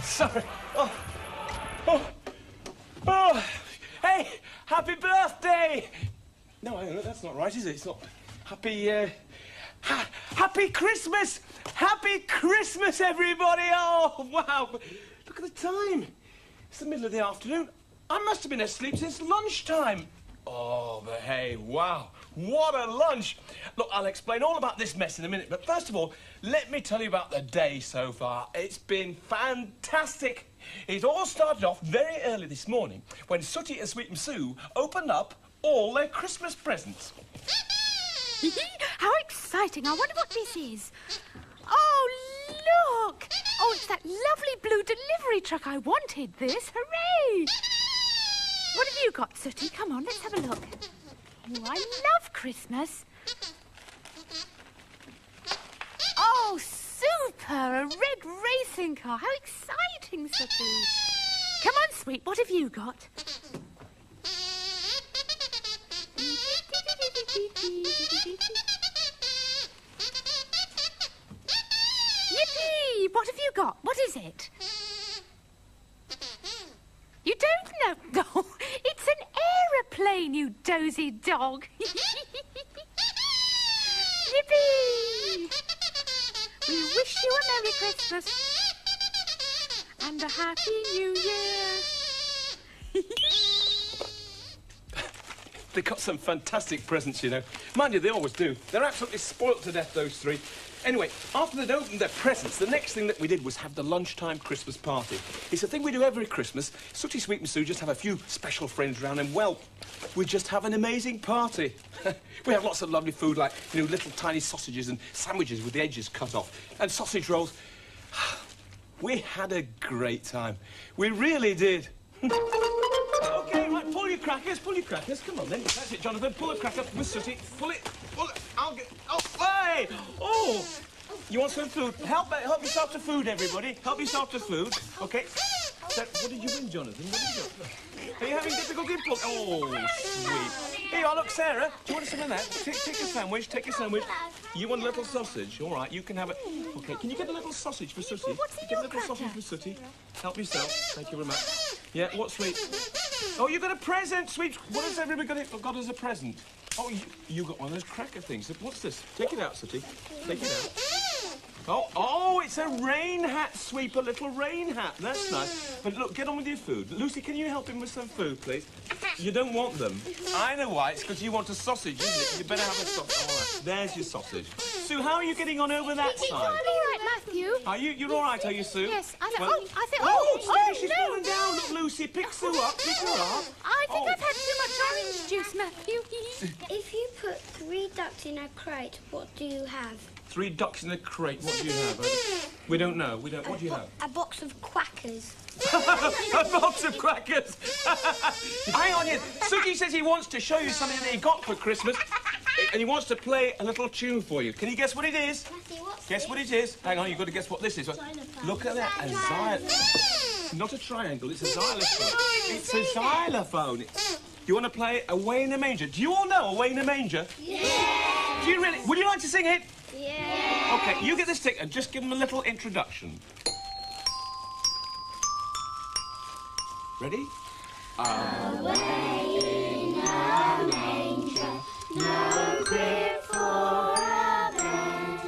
Sorry. Oh. Hey, happy birthday! No, that's not right, is it? It's not. Happy Christmas! Happy Christmas, everybody! Oh, wow. Look at the time. It's the middle of the afternoon. I must have been asleep since lunchtime. Oh, but hey, wow. What a lunch. Look, I'll explain all about this mess in a minute, but first of all, let me tell you about the day so far. It's been fantastic. It all started off very early this morning when Sooty and Sweep and Sue opened up all their Christmas presents. How exciting. I wonder what this is. Oh, look. Oh, it's that lovely blue delivery truck. I wanted this. Hooray. What have you got, Sooty? Come on, let's have a look. Oh, I love Christmas. Oh, super! A red racing car. How exciting, Sooty. Come on, Sweep, what have you got? Sweep, what have you got? What is it? You don't know? No, it's an aeroplane, you dozy dog. Yippee! We wish you a Merry Christmas and a Happy New Year. They got some fantastic presents, you know. Mind you, they always do. They're absolutely spoilt to death, those three. Anyway, after they'd opened their presents, the next thing that we did was have the lunchtime Christmas party. It's a thing we do every Christmas. Sooty, Sweep and Sue just have a few special friends round and, well, we just have an amazing party. We have lots of lovely food like, you know, little tiny sausages and sandwiches with the edges cut off. And sausage rolls. We had a great time. We really did. OK, right, pull your crackers, Come on, then. That's it, Jonathan. Pull a cracker with Sooty. Pull it. I'll get... Oh, hey! Oh! You want some food? Help yourself to food, everybody. Help yourself to food. OK. So, what did you win, Jonathan? What did you get? Are you having difficulty? Oh, sweet. Here you are, look, Sarah. Do you want some of that? Take a sandwich, You want a little sausage? All right, you can have it. OK, can you get a little sausage for Sooty? Get a little sausage for Sooty. Help yourself. Thank you very much. Yeah, what, Sweet? Oh, you got a present, Sweet. What has everybody got as a present? Oh, you got one of those cracker things. What's this? Take it out, Sooty. Take it out. Oh, it's a rain hat, Sweep, a little rain hat. That's nice. But look, get on with your food. Lucy, can you help him with some food, please? You don't want them. I know why. It's because you want a sausage, isn't it? You better have a sausage. All right, there's your sausage. Sue, how are you getting on over that side? I'm all right, Matthew. Are you? You're all right, are you, Sue? Yes, I know. Well, I think... She's falling down. Look, Lucy, pick Sue up. Pick her up. I think I've had too much orange juice, Matthew. If you put 3 ducks in a crate, what do you have? 3 ducks in a crate. What do you have? We don't know. What do you have? A box of quackers. A box of crackers. Hang on, Sooty says he wants to show you something that he got for Christmas, and he wants to play a little tune for you. Can you guess what it is? Guess what it is? Hang on, you've got to guess what this is. Look at that, a xylophone. Not a triangle, it's a xylophone. It's a xylophone. Do you want to play Away in a Manger? Do you all know Away in a Manger? Yeah. Do you really? Would you like to sing it? Yeah. OK, you get this stick and just give him a little introduction. Ready? Away in a manger, no crib for a bed,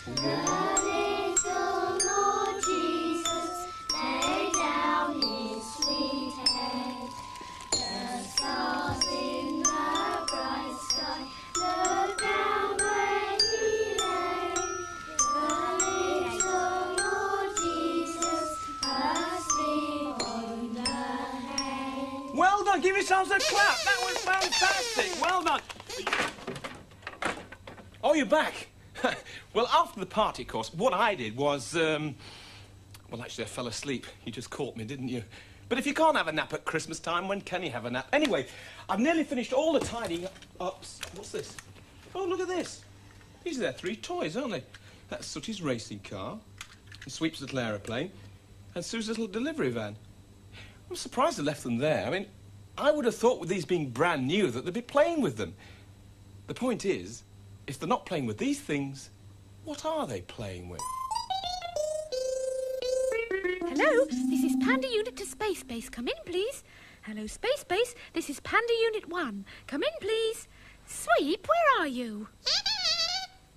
the little Lord Jesus laid down his sweet head. The stars in the bright sky looked down where he lay. The little Lord Jesus asleep on the hay. Well done. Give yourselves a clap. That was fantastic. Well done. Oh, you're back. Well, after the party, of course, what I did was, well, actually, I fell asleep. You just caught me, didn't you? But if you can't have a nap at Christmas time, when can you have a nap? Anyway, I've nearly finished all the tidying ups. What's this? Oh, look at this. These are their 3 toys, aren't they? That's Sooty's racing car, and Sweep's little aeroplane, and Sue's little delivery van. I'm surprised I left them there. I mean, I would have thought with these being brand new that they'd be playing with them. The point is, if they're not playing with these things, what are they playing with? Hello, this is Panda Unit to Space Base. Come in, please. Hello, Space Base. This is Panda Unit 1. Come in, please. Sweep, where are you?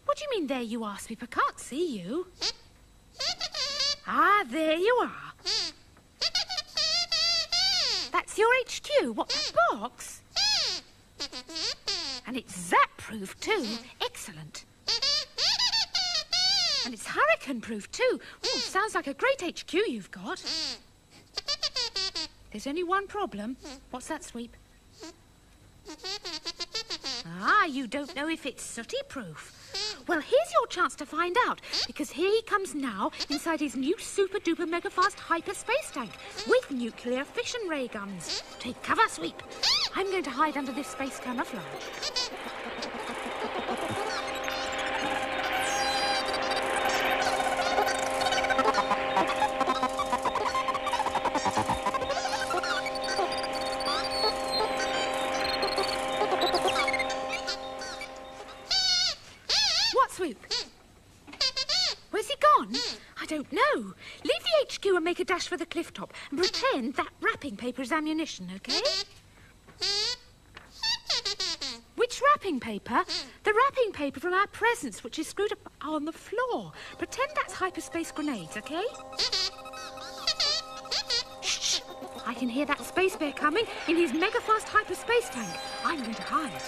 What do you mean, there you are, Sweep? I can't see you. Ah, there you are. That's your HQ. What, that box? And it's zap-proof, too. Excellent. And it's hurricane-proof, too. Oh, sounds like a great HQ you've got. There's only one problem. What's that, Sweep? Ah, you don't know if it's sooty-proof. Well, here's your chance to find out, because here he comes now inside his new super-duper mega-fast hyperspace tank with nuclear fission ray guns. Take cover, Sweep. I'm going to hide under this space camouflage. has he gone? I don't know. Leave the HQ and make a dash for the cliff top and pretend that wrapping paper is ammunition, OK? Which wrapping paper? The wrapping paper from our presents, which is screwed up on the floor. Pretend that's hyperspace grenades, OK? Shh! I can hear that space bear coming in his mega-fast hyperspace tank. I'm going to hide.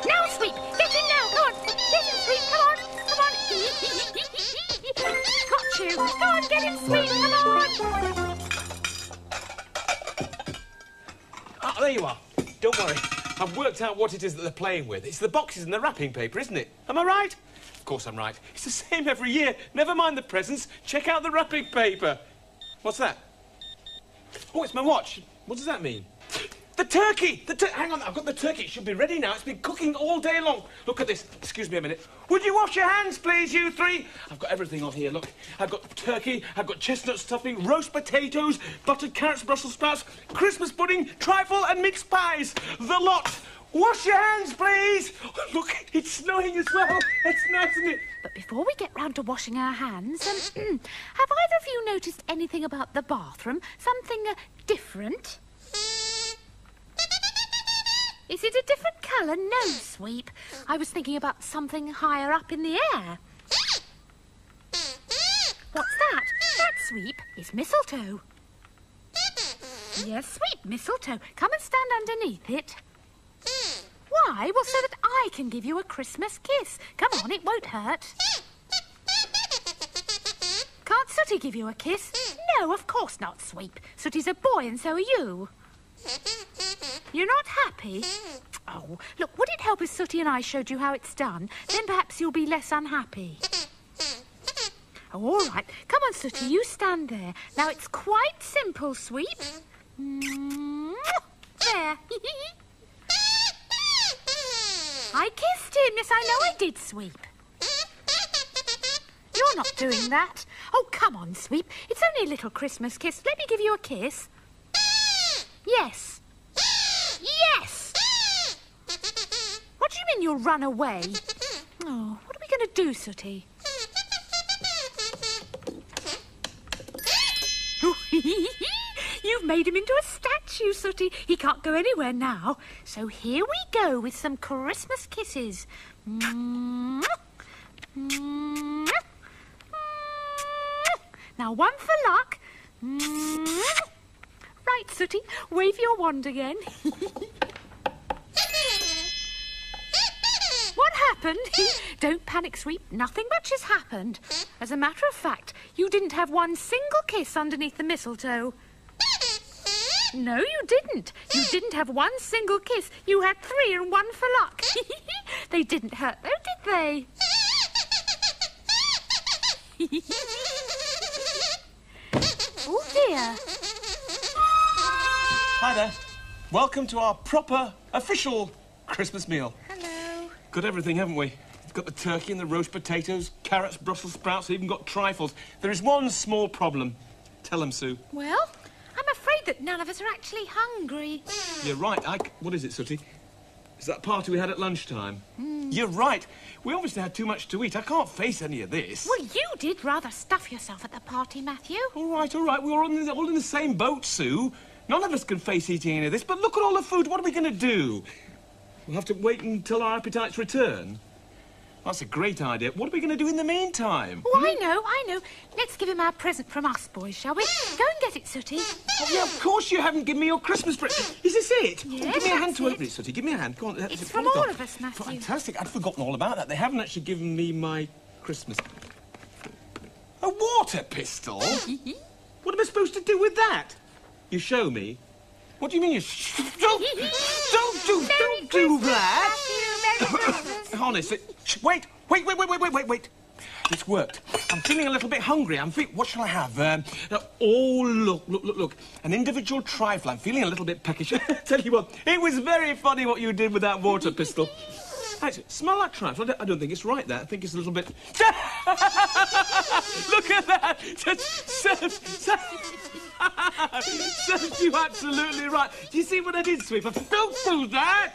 Now, Sweep! Get in now! Come on! Get in, Sweep! Come on! Come on! Got you! Go on, get in, Sweep! Come on! Ah, there you are. Don't worry. I've worked out what it is that they're playing with. It's the boxes and the wrapping paper, isn't it? Am I right? Of course I'm right. It's the same every year. Never mind the presents. Check out the wrapping paper. What's that? Oh, it's my watch. What does that mean? The turkey! Hang on, I've got the turkey. It should be ready now. It's been cooking all day long. Look at this. Excuse me a minute. Would you wash your hands, please, you three? I've got everything on here. Look, I've got turkey, I've got chestnut stuffing, roast potatoes, buttered carrots, Brussels sprouts, Christmas pudding, trifle and mixed pies. The lot. Wash your hands, please. Oh, look, it's snowing as well. It's nice, isn't it? But before we get round to washing our hands, have either of you noticed anything about the bathroom? Something different? Is it a different colour? No, Sweep. I was thinking about something higher up in the air. What's that? That, Sweep, is mistletoe. Yes, Sweep, mistletoe. Come and stand underneath it. Why? Well, so that I can give you a Christmas kiss. Come on, it won't hurt. Can't Sooty give you a kiss? No, of course not, Sweep. Sooty's a boy and so are you. You're not happy? Oh, look, would it help if Sooty and I showed you how it's done? Then perhaps you'll be less unhappy. Oh, all right. Come on, Sooty, you stand there. Now, it's quite simple, Sweep. There. I kissed him. Yes, I know I did, Sweep. You're not doing that. Oh, come on, Sweep. It's only a little Christmas kiss. Let me give you a kiss. Yes. Yes! What do you mean you'll run away? Oh, what are we going to do, Sooty? You've made him into a statue, Sooty. He can't go anywhere now. So here we go with some Christmas kisses. Now, one for luck. Right, Sooty, wave your wand again. What happened? Don't panic, Sweep. Nothing much has happened. As a matter of fact, you didn't have one single kiss underneath the mistletoe. No, you didn't. You didn't have one single kiss. You had 3 and 1 for luck. They didn't hurt, though, did they? Oh, dear. Hi there. Welcome to our proper, official Christmas meal. Hello. Got everything, haven't we? We've got the turkey and the roast potatoes, carrots, Brussels sprouts, even got trifles. There is one small problem. Tell them, Sue. Well, I'm afraid that none of us are actually hungry. You're right. What is it, Sooty? Is that party we had at lunchtime? You're right. We obviously had too much to eat. I can't face any of this. Well, you did rather stuff yourself at the party, Matthew. All right. We're all in the same boat, Sue. None of us can face eating any of this, but look at all the food. What are we going to do? We'll have to wait until our appetites return. That's a great idea. What are we going to do in the meantime? Oh, I know. Let's give him our present from us, boys, shall we? Go and get it, Sooty. Oh, yeah, of course you haven't given me your Christmas present. Is this it? Yes, give me a hand to it. open it, Sooty. Give me a hand. Go on. It's from all of us, Matthew. Fantastic. I'd forgotten all about that. They haven't actually given me my Christmas... A water pistol? What am I supposed to do with that? You show me. What do you mean you... Don't do that! Matthew, Honestly. Wait. It's worked. I'm feeling a little bit hungry. What shall I have? Look. An individual trifle. I'm feeling a little bit peckish. Tell you what, it was very funny what you did with that water pistol. Actually, smell that trifle. I don't think it's right there. I think it's a little bit... Look at that! Serves you absolutely right. Do you see what I did, Sweeper? Don't do that!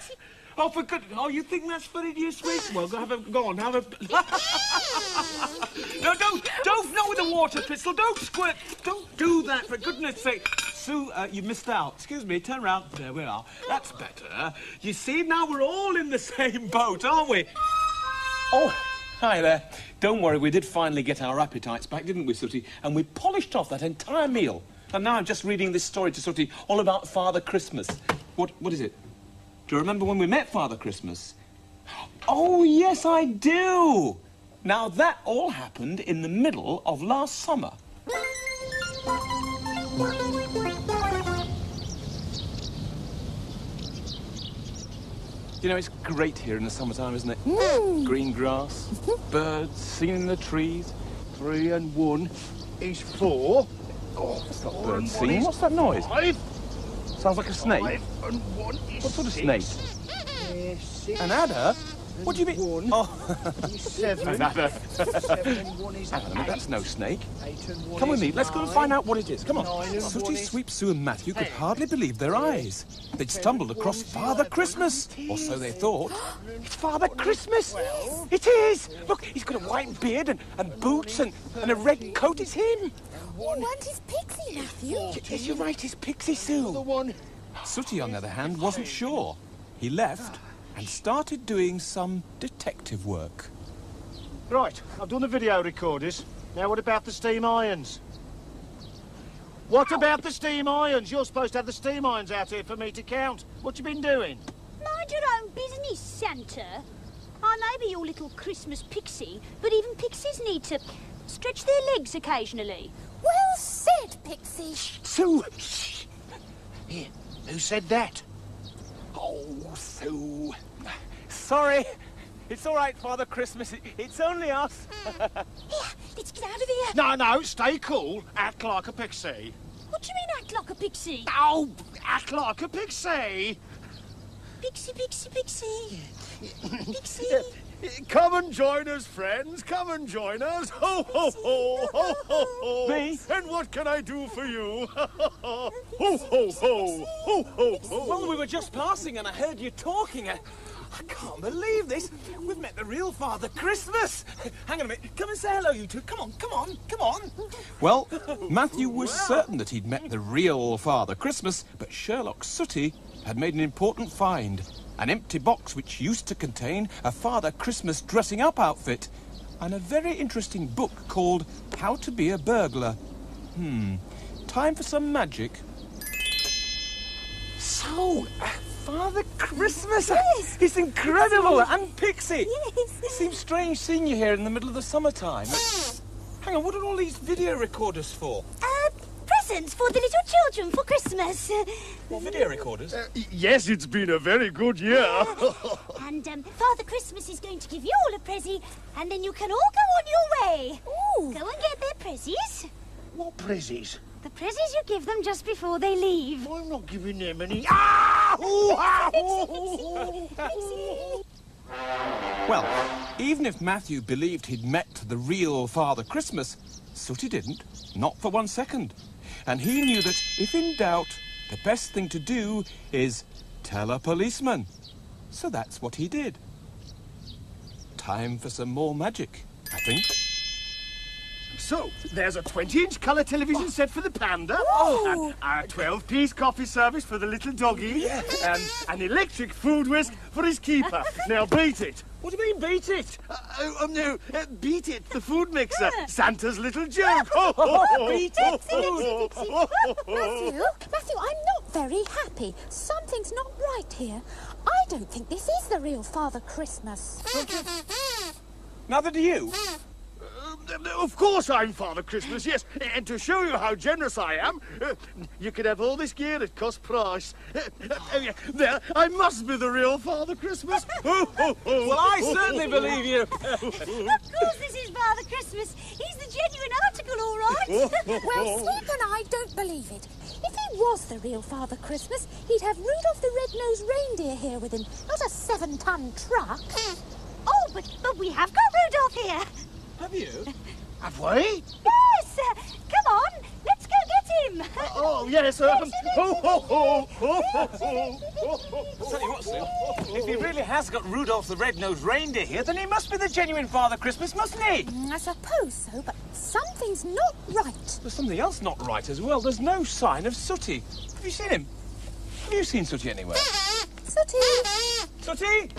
Oh, for goodness... Oh, you think that's funny, do you, Sweep? Well, go on, have a... No, don't, not with the water, Crystal. Don't squirt. Don't do that, for goodness sake. Sue, you missed out. Excuse me, turn round. There we are. That's better. You see, now we're all in the same boat, aren't we? Oh, hi there. Don't worry, we did finally get our appetites back, didn't we, Sooty? And we polished off that entire meal. And now I'm just reading this story to Sooty all about Father Christmas. What is it? Do you remember when we met Father Christmas? Oh, yes, I do. Now, that all happened in the middle of last summer. You know, it's great here in the summertime, isn't it? Green grass, birds singing in the trees. 3 and 1 is 4. Oh, it's not birds singing. What's that noise? 5. Sounds like a snake. 5 and 1 is What sort of 6. snake? 6. An adder? What do you mean? 1 Oh, is 7. an adder. 7 and 1 is 8. Hang on a minute, that's no snake. 8 and 1 Come with is me, let's go and 9. find out what it is. Come on. 9 and Sooty, 1 is Sweep, Sue and Matthew could 10. hardly believe their eyes. They'd stumbled across Father Christmas, or so they thought. Father Christmas? It is! Look, he's got a white beard and boots and a red coat. It's him. Oh, and his pixie, Matthew. Yes, you're right, it's Pixie Sue. The 1. Sooty, on the other hand, wasn't sure. He left and started doing some detective work. Right, I've done the video recorders. Now what about the steam irons? What about the steam irons? You're supposed to have the steam irons out here for me to count. What you been doing? Mind your own business, Santa. I may be your little Christmas pixie, but even pixies need to stretch their legs occasionally. Well said, Pixie. Sue! Here, who said that? Oh, Sue. Sorry. It's all right, Father Christmas. It's only us. Here, let's get out of here. No, stay cool. Act like a pixie. What do you mean act like a pixie? Oh, act like a pixie. Pixie, pixie, pixie. Pixie. Come and join us, friends. Come and join us. Ho, ho, ho, ho, ho, ho. Me? And what can I do for you? Ho, ho, ho, ho, ho, ho. Well, we were just passing and I heard you talking. I can't believe this. We've met the real Father Christmas. Hang on a minute. Come and say hello, you two. Come on, come on, come on. Well, Matthew was certain that he'd met the real Father Christmas, but Sherlock Sooty had made an important find. An empty box which used to contain a Father Christmas dressing-up outfit and a very interesting book called How to Be a Burglar. Time for some magic. So, Father Christmas! Yes. It's incredible! And Pixie! Yes. It seems strange seeing you here in the middle of the summertime. Hang on, what are all these video recorders for? Presents for the little children for Christmas. What, video recorders? Yes, it's been a very good year. And Father Christmas is going to give you all a pressie, and then you can all go on your way. Ooh. Go and get their prezzies. What prezzies? The prezzies you give them just before they leave. I'm not giving them any. Ah! Ooh, ah, ooh. Well, even if Matthew believed he'd met the real Father Christmas, Sooty didn't, not for 1 second. And he knew that, if in doubt, the best thing to do is tell a policeman. So that's what he did. Time for some more magic, I think. So, there's a 20-inch colour television set for the panda, and a 12-piece coffee service for the little doggy, and an electric food whisk for his keeper. Now beat it. What do you mean, beat it? No, beat it, the food mixer. Santa's little joke. Beat it, Matthew, I'm not very happy. Something's not right here. I don't think this is the real Father Christmas. Neither do you. Of course I'm Father Christmas, yes. And to show you how generous I am, you can have all this gear at cost price. There, I must be the real Father Christmas. Well, I certainly believe you. Of course this is Father Christmas. He's the genuine article, all right. Well, Sleep and I don't believe it. If he was the real Father Christmas, he'd have Rudolph the Red-Nosed Reindeer here with him, not a 7-ton truck. Oh, but we have got Rudolph here. Have you? Have we? Yes. Come on, let's go get him. Oh, yes. I'll tell you what, Sue. If he really has got Rudolph the Red-Nosed Reindeer here, then he must be the genuine Father Christmas, mustn't he? I suppose so, but something's not right. There's something else not right as well. There's no sign of Sooty. Have you seen him? Have you seen Sooty anywhere? Sooty! Sooty!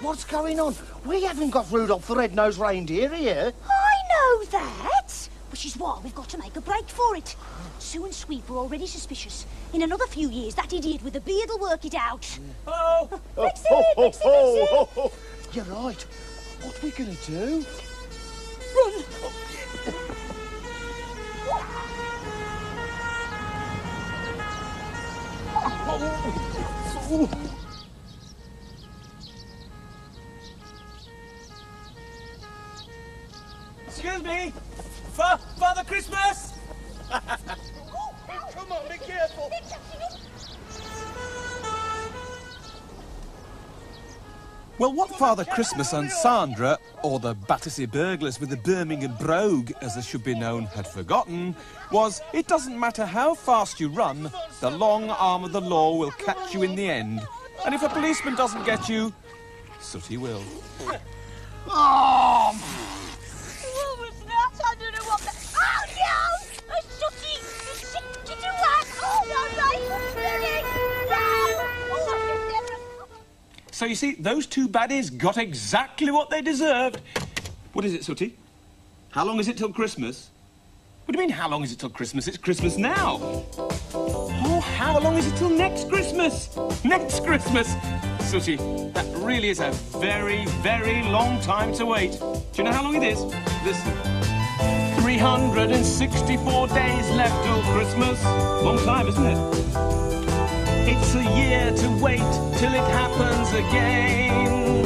What's going on? We haven't got Rudolph the Red-Nosed Reindeer here. I know that. Which is why we've got to make a break for it. Sue and Sweep are already suspicious. In another few years, that idiot with the beard will work it out. Oh! Brexit! You're right. What are we going to do? Run! Excuse me! Father Christmas! Come on, be careful. Well, what Father Christmas and Sandra, or the Battersea burglars with the Birmingham brogue, as they should be known, had forgotten, was it doesn't matter how fast you run, the long arm of the law will catch you in the end. And if a policeman doesn't get you, Sooty will. Oh! What was that? I don't know what that... Oh, no! A Sooty! Did you do that? Oh, no, So you see, those two baddies got exactly what they deserved. What is it, Sooty? How long is it till Christmas? What do you mean, how long is it till Christmas? It's Christmas now. Oh, how long is it till next Christmas? Next Christmas! Sooty, that really is a very, very long time to wait. Do you know how long it is? Listen. 364 days left till Christmas. Long time, isn't it? It's a year to wait till it happens again.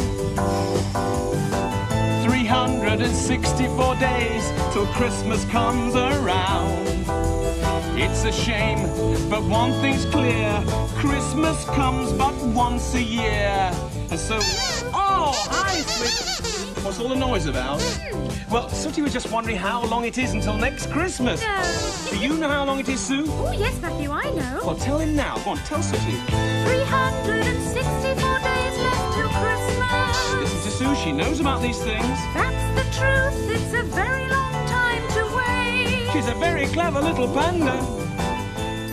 364 days till Christmas comes around. It's a shame, but one thing's clear. Christmas comes but once a year. And so... Oh, hi, Sweet. What's all the noise about? Well, Sooty was just wondering how long it is until next Christmas. No. Do you know how long it is, Sue? Oh, yes, Matthew, I know. Well, tell him now. Go on, tell Sooty. 364 days left till Christmas. Listen to Sue, she knows about these things. That's the truth. It's a very long time to wait. She's a very clever little panda.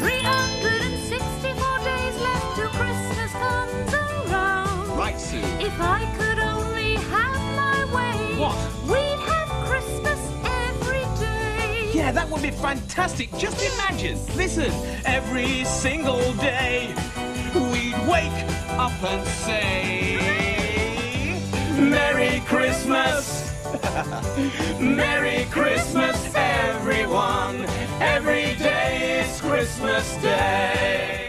364 days left till Christmas comes around. Right, Sue. If I could only have my way. What? We'd have Christmas every day. Yeah, that would be fantastic. Just imagine. Listen, every single day we'd wake up and say, Merry Christmas. Merry Christmas, everyone. Every day is Christmas Day.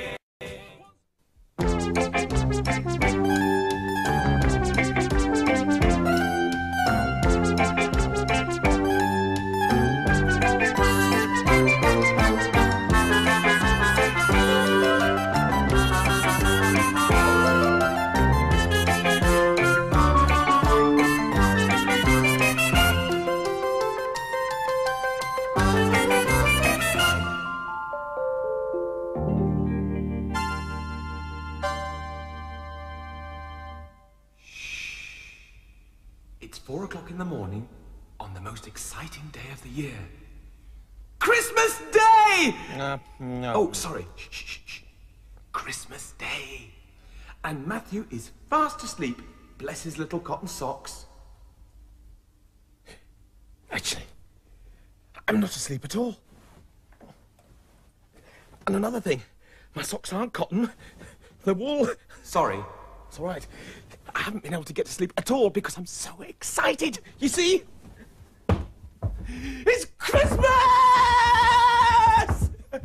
It's 4 o'clock in the morning on the most exciting day of the year. Christmas Day! No. Oh, sorry. Shh. Christmas Day. And Matthew is fast asleep. Bless his little cotton socks. Actually, I'm not asleep at all. And another thing, my socks aren't cotton. They're wool. Sorry. It's all right. I haven't been able to get to sleep at all because I'm so excited. You see? It's Christmas!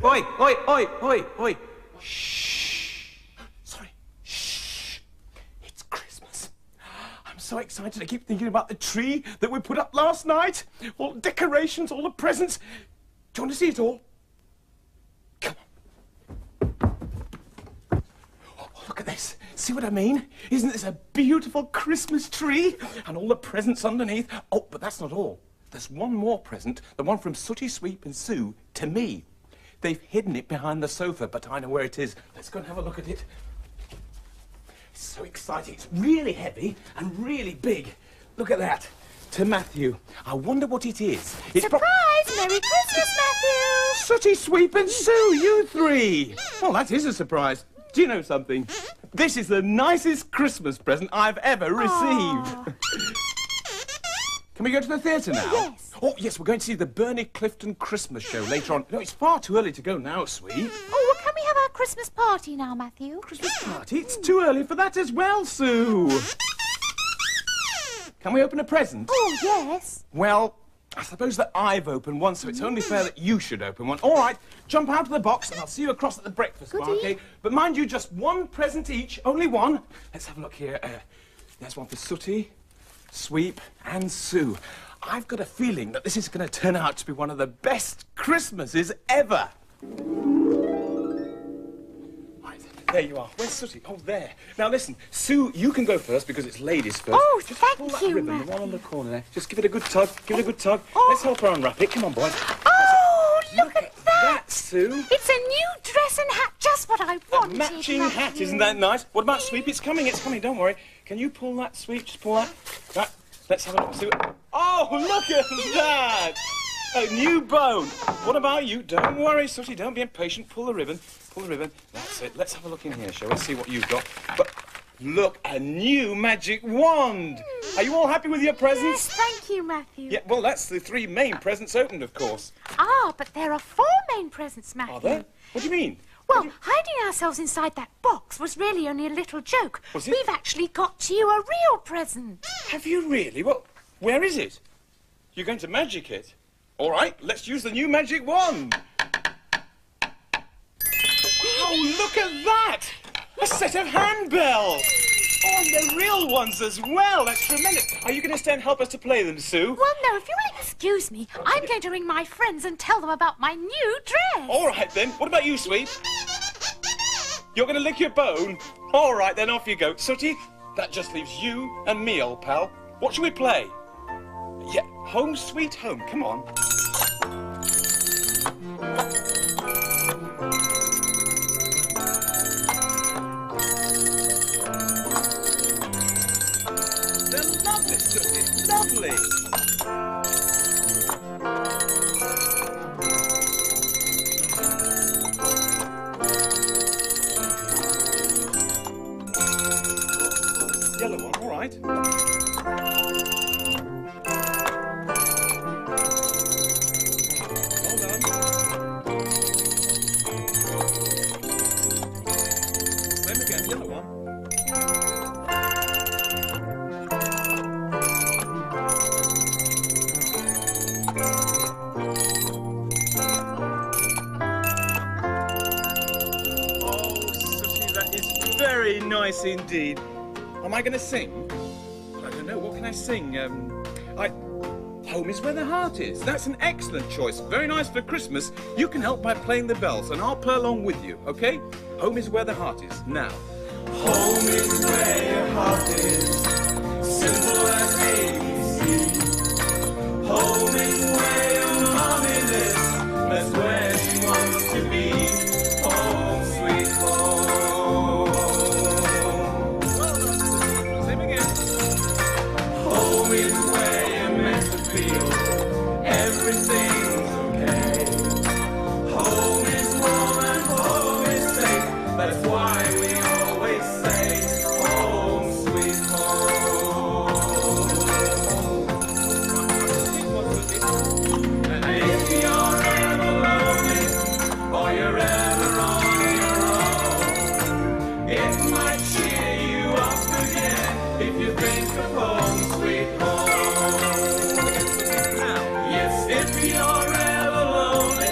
Oi, oi, oi, oi, oi. Shh. Sorry. Shh. It's Christmas. I'm so excited. I keep thinking about the tree that we put up last night. All the decorations, all the presents. Do you want to see it all? Come on. Oh, look at this. See what I mean? Isn't this a beautiful Christmas tree? And all the presents underneath. Oh, but that's not all. There's one more present, the one from Sooty, Sweep and Sue, to me. They've hidden it behind the sofa, but I know where it is. Let's go and have a look at it. It's so exciting. It's really heavy and really big. Look at that. To Matthew. I wonder what it is. It's Surprise! Merry Christmas, Matthew! Sooty, Sweep and Sue, you three. Well, that is a surprise. Do you know something? This is the nicest Christmas present I've ever received. Can we go to the theatre now? Yes. Oh, yes, we're going to see the Bernie Clifton Christmas show later on. No, it's far too early to go now, sweet. Oh, well, can we have our Christmas party now, Matthew? Christmas party? It's too early for that as well, Sue. Can we open a present? Oh, yes. Well, I suppose that I've opened one, so it's only fair that you should open one. All right, jump out of the box and I'll see you across at the breakfast bar, okay? But mind you, just one present each, only one. Let's have a look here. There's one for Sooty, Sweep and Sue. I've got a feeling that this is going to turn out to be one of the best Christmases ever. Right, there you are. Where's Sooty? Oh, there. Now, listen, Sue, you can go first because it's ladies first. Oh, just thank pull that you, ribbon, the Matthew. one on the corner there. Just give it a good tug. Give it a good tug. Let's help her unwrap it. Come on, boys. Oh, look at that! Sue. It's a new dress and hat, just what I wanted. Matching Matthew. hat, isn't that nice? What about Sweep? It's coming, don't worry. Can you pull that, Sweep? Just pull that. Right, let's have a look and see what... Oh, look at that! A new bone. What about you? Don't worry, Sooty, don't be impatient. Pull the ribbon. Pull the ribbon. That's it. Let's have a look in here, shall we? See what you've got. But look, a new magic wand. Are you all happy with your presents? Yes, thank you, Matthew. Yeah, well, that's the 3 main presents opened, of course. Ah, but there are 4 main presents, Matthew. Are there? What do you mean? Well, hiding ourselves inside that box was really only a little joke. Was it? We've actually got you a real present. Have you really? Well, where is it? You're going to magic it? All right, let's use the new magic wand. Oh, look at that! A set of handbells! Oh, and they're real ones as well. That's tremendous. Are you going to stay and help us to play them, Sue? Well, no, if you will excuse me, I'm going to ring my friends and tell them about my new dress. All right, then. What about you, Sweep? You're going to lick your bone? All right, then off you go. Sooty, that just leaves you and me, old pal. What shall we play? Yeah, Home Sweet Home. Come on. They're lovely, Sooty. Lovely. Yellow one, all right. Well done. Same again, yellow one. Oh, Sooty, that is very nice indeed. Am I going to sing? I don't know. What can I sing? Home is where the heart is. That's an excellent choice. Very nice for Christmas. You can help by playing the bells, and I'll play along with you, okay? Home is where the heart is. Now. Home is where your heart is. Simple as ABC. Home is where your mommy lives. That's where she wants to be. Home, sweet home. Same again. Home is where you're meant to feel everything's okay. Home is warm and home is safe. That's why we always say, home sweet home. if you're ever lonely,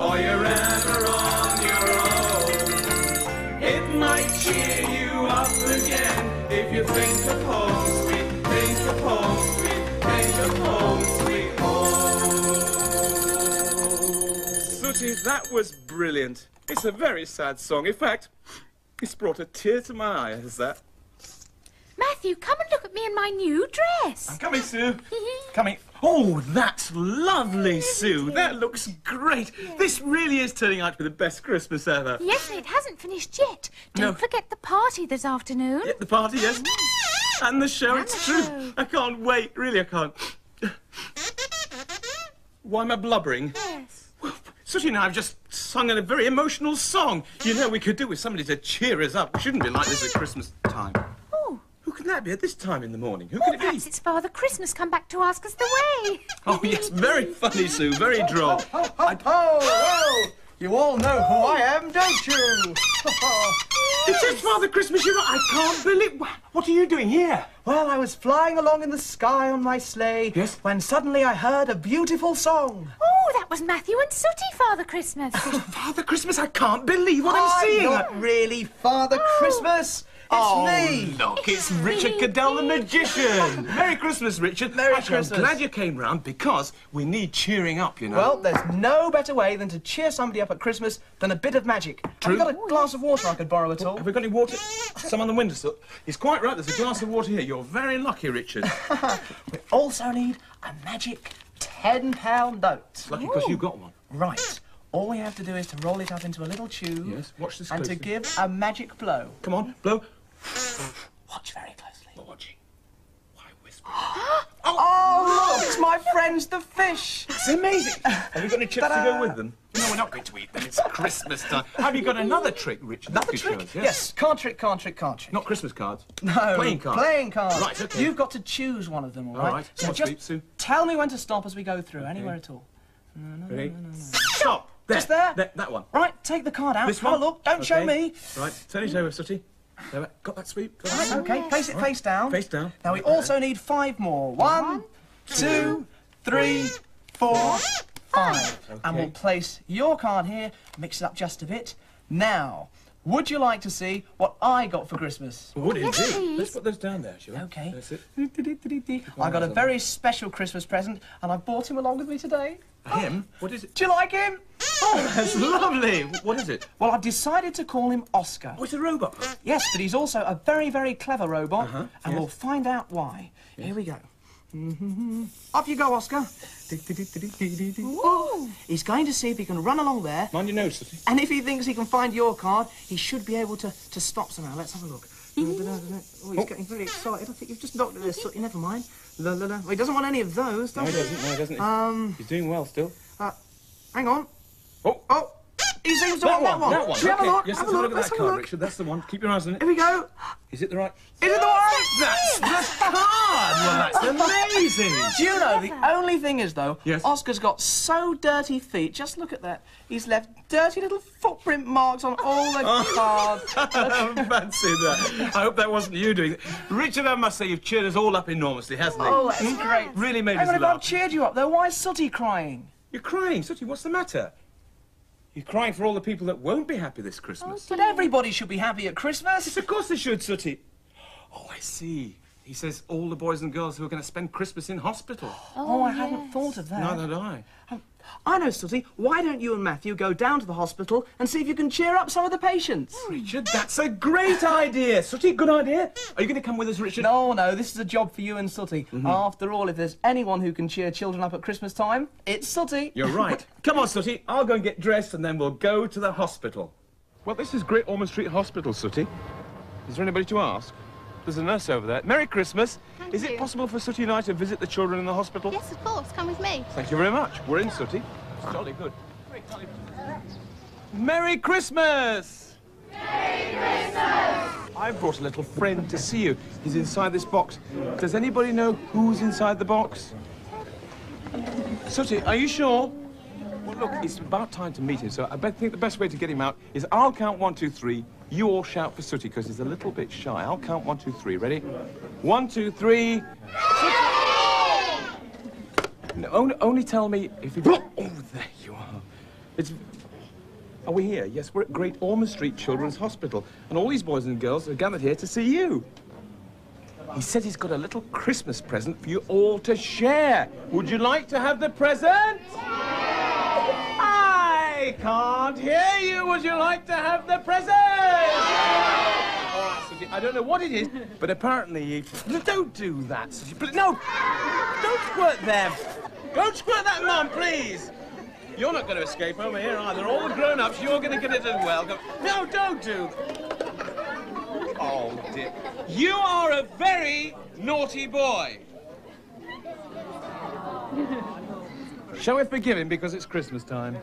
or you're ever on your own. It might cheer you up again if you think of home, sweet, think of home, sweet, think of home, sweet home. Sooty, that was brilliant. It's a very sad song. In fact, it's brought a tear to my eye, has that? Matthew, come and look at me in my new dress. I'm coming, Sue. Coming. Oh, that's lovely, Sue. That looks great. This really is turning out to be the best Christmas ever. Yes, and it hasn't finished yet. Don't forget the party this afternoon. Yeah, the party, yes. And the show, it's true. I can't wait, really, I can't. Why am I blubbering? Yes. Well, Sooty and I have just sung a very emotional song. You know, we could do with somebody to cheer us up. We shouldn't be like this at Christmas time. Oh. Who can that be at this time in the morning? Who can it be? Perhaps it's Father Christmas come back to ask us the way. Oh, yes, very funny, Sue, very droll. Ho, ho, ho, well, you all know who I am, don't you? It's just Father Christmas, you're right. I can't believe... What are you doing here? Well, I was flying along in the sky on my sleigh when suddenly I heard a beautiful song. Oh, that was Matthew and Sooty, Father Christmas. Oh, Father Christmas, I can't believe what I'm seeing. Not really Father Christmas. It's me. Look, it's Richard Cadell the Magician. Merry Christmas, Richard. Merry Christmas. I'm glad you came round because we need cheering up, you know. Well, there's no better way than to cheer somebody up at Christmas than a bit of magic. True. Have you got a glass of water I could borrow at all? Have we got any water? Some on the windowsill. He's quite right, there's a glass of water here. You're very lucky, Richard. We also need a magic £10 note. It's lucky because you got one. Right. All we have to do is to roll it up into a little tube. Yes, watch this and closely. to give a magic blow. Come on, blow. Watch very closely. We're watching. Why whisper? Oh, look, it's my friends the fish. It's amazing. Have you got any chips to go with them? No, we're not going to eat them. It's Christmas time. Have you got another trick, Richard? Another trick? Yes, card trick, card trick, card trick. Not Christmas cards? No. Playing cards? Playing cards. Right, OK. You've got to choose one of them, all right? All right. So Come on, just Sue. tell me when to stop as we go through, anywhere at all. Ready? Stop! There. Just there? That one. Right, take the card out. This Have one? a look. Don't show me. Right, turn it over, Sooty. There, got that sweep? Got that Right, OK, place it face down. Face down. Now, we also need 5 more. 1, 2, 3, 4, 5. Okay. And we'll place your card here, mix it up just a bit. Now, would you like to see what I got for Christmas? Would Yes, indeed. please. Let's put those down there, shall we? OK. That's it. I got a very special Christmas present, and I brought him along with me today. Him? What is it? Do you like him? Oh, that's lovely. What is it? Well, I've decided to call him Oscar. Oh, it's a robot. Yes, but he's also a very, very clever robot, and yes. we'll find out why. Here we go. Off you go, Oscar. Ooh. He's going to see if he can run along there, Mind your nose, Sooty. and if he thinks he can find your card, he should be able to stop somehow. Let's have a look. Oh, he's getting very excited. I think you've just knocked at this. Never mind. Well, he doesn't want any of those, No, does he doesn't. No, he doesn't. He's doing well still. Hang on. Oh. Oh, he seems to want that one. That one. Should we have a Okay. look? Yes, Have let's a have a look. look at Let's that have a card, look. Richard. That's the one. Keep your eyes on it. Here we go. Is it the right? Is it the one? That's the card! Well, that's amazing. Do you know, the only thing is, though, Yes. Oscar's got so dirty feet. Just look at that. He's left dirty little footprint marks on all the cards. Fancy that. I hope that wasn't you doing it. Richard, I must say, you've cheered us all up enormously, hasn't he? Oh, that's great. Really made Hang us on, if I've laugh. cheered you up, though, why is Sooty crying? You're crying, Sooty. What's the matter? You're crying for all the people that won't be happy this Christmas. But everybody should be happy at Christmas. Yes, of course they should, Sooty. Oh, I see. He says all the boys and girls who are going to spend Christmas in hospital. Oh, I hadn't thought of that. Neither did I. I know, Sooty. Why don't you and Matthew go down to the hospital and see if you can cheer up some of the patients? Richard, that's a great idea. Sooty, good idea. Are you going to come with us, Richard? No, this is a job for you and Sooty. After all, if there's anyone who can cheer children up at Christmas time, it's Sooty. You're right. Come on, Sooty. I'll go and get dressed and then we'll go to the hospital. Well, this is Great Ormond Street Hospital, Sooty. Is there anybody to ask? There's a nurse over there. Merry Christmas. Thank Is you. it possible for Sooty and I to visit the children in the hospital? Yes, of course. Come with me. Thank you very much. We're in, Sooty. It's jolly good. Merry Christmas! Merry Christmas! I've brought a little friend to see you. He's inside this box. Does anybody know who's inside the box? Sooty, are you sure? Well, look, it's about time to meet him, so I think the best way to get him out is I'll count 1, 2, 3. You all shout for Sooty, because he's a little bit shy. I'll count 1, 2, 3. Ready? 1, 2, 3. No, only tell me if you... Oh, there you are. Are we here? Yes, we're at Great Ormond Street Children's Hospital, and all these boys and girls are gathered here to see you. He said he's got a little Christmas present for you all to share. Would you like to have the present? I can't hear you. Would you like to have the present? All right, Sooty, I don't know what it is, but apparently... Don't do that, Sooty. No! Don't squirt them. Don't squirt that, Mum, please. You're not going to escape over here either. All the grown-ups, you're going to get it as well. No, don't do that. Oh, dear. You are a very naughty boy. Shall we forgive him because it's Christmas time?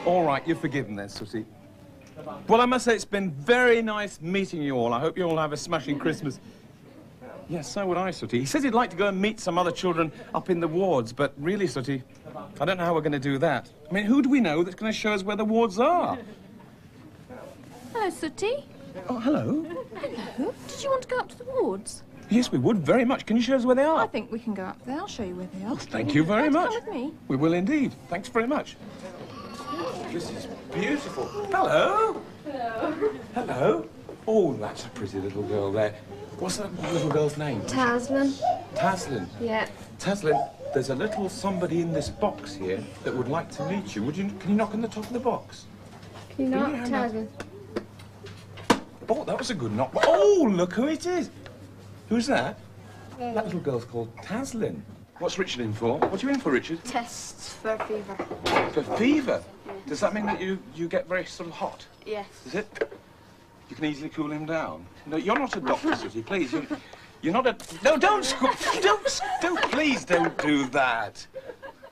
All right, you're forgiven then, Sooty. Well, I must say it's been very nice meeting you all. I hope you all have a smashing Christmas. Yes, so would I, Sooty. He says he'd like to go and meet some other children up in the wards, but really, Sooty, I don't know how we're going to do that. I mean, who do we know that's going to show us where the wards are? Hello, Sooty. Oh, hello. Hello. Did you want to go up to the wards? Yes, we would, very much. Can you show us where they are? I think we can go up there. I'll show you where they are. Thank you very much. Come with me. We will indeed. Thanks very much. This is beautiful. Hello. Hello. Hello. Oh, that's a pretty little girl there. What's that little girl's name? Taslin. Taslin. Yeah. Taslin, there's a little somebody in this box here that would like to meet you. Can you knock on the top of the box? Can you knock, Taslin? Oh, that was a good knock. Oh, look who it is. Who's that? That little girl's called Taslin. What's Richard in for? What are you in for, Richard? Tests for fever. For fever? Does that mean that you get very sort of hot? Yes. Is it? You can easily cool him down. No, you're not a doctor, Sooty, please. You're not a... No, don't please don't do that.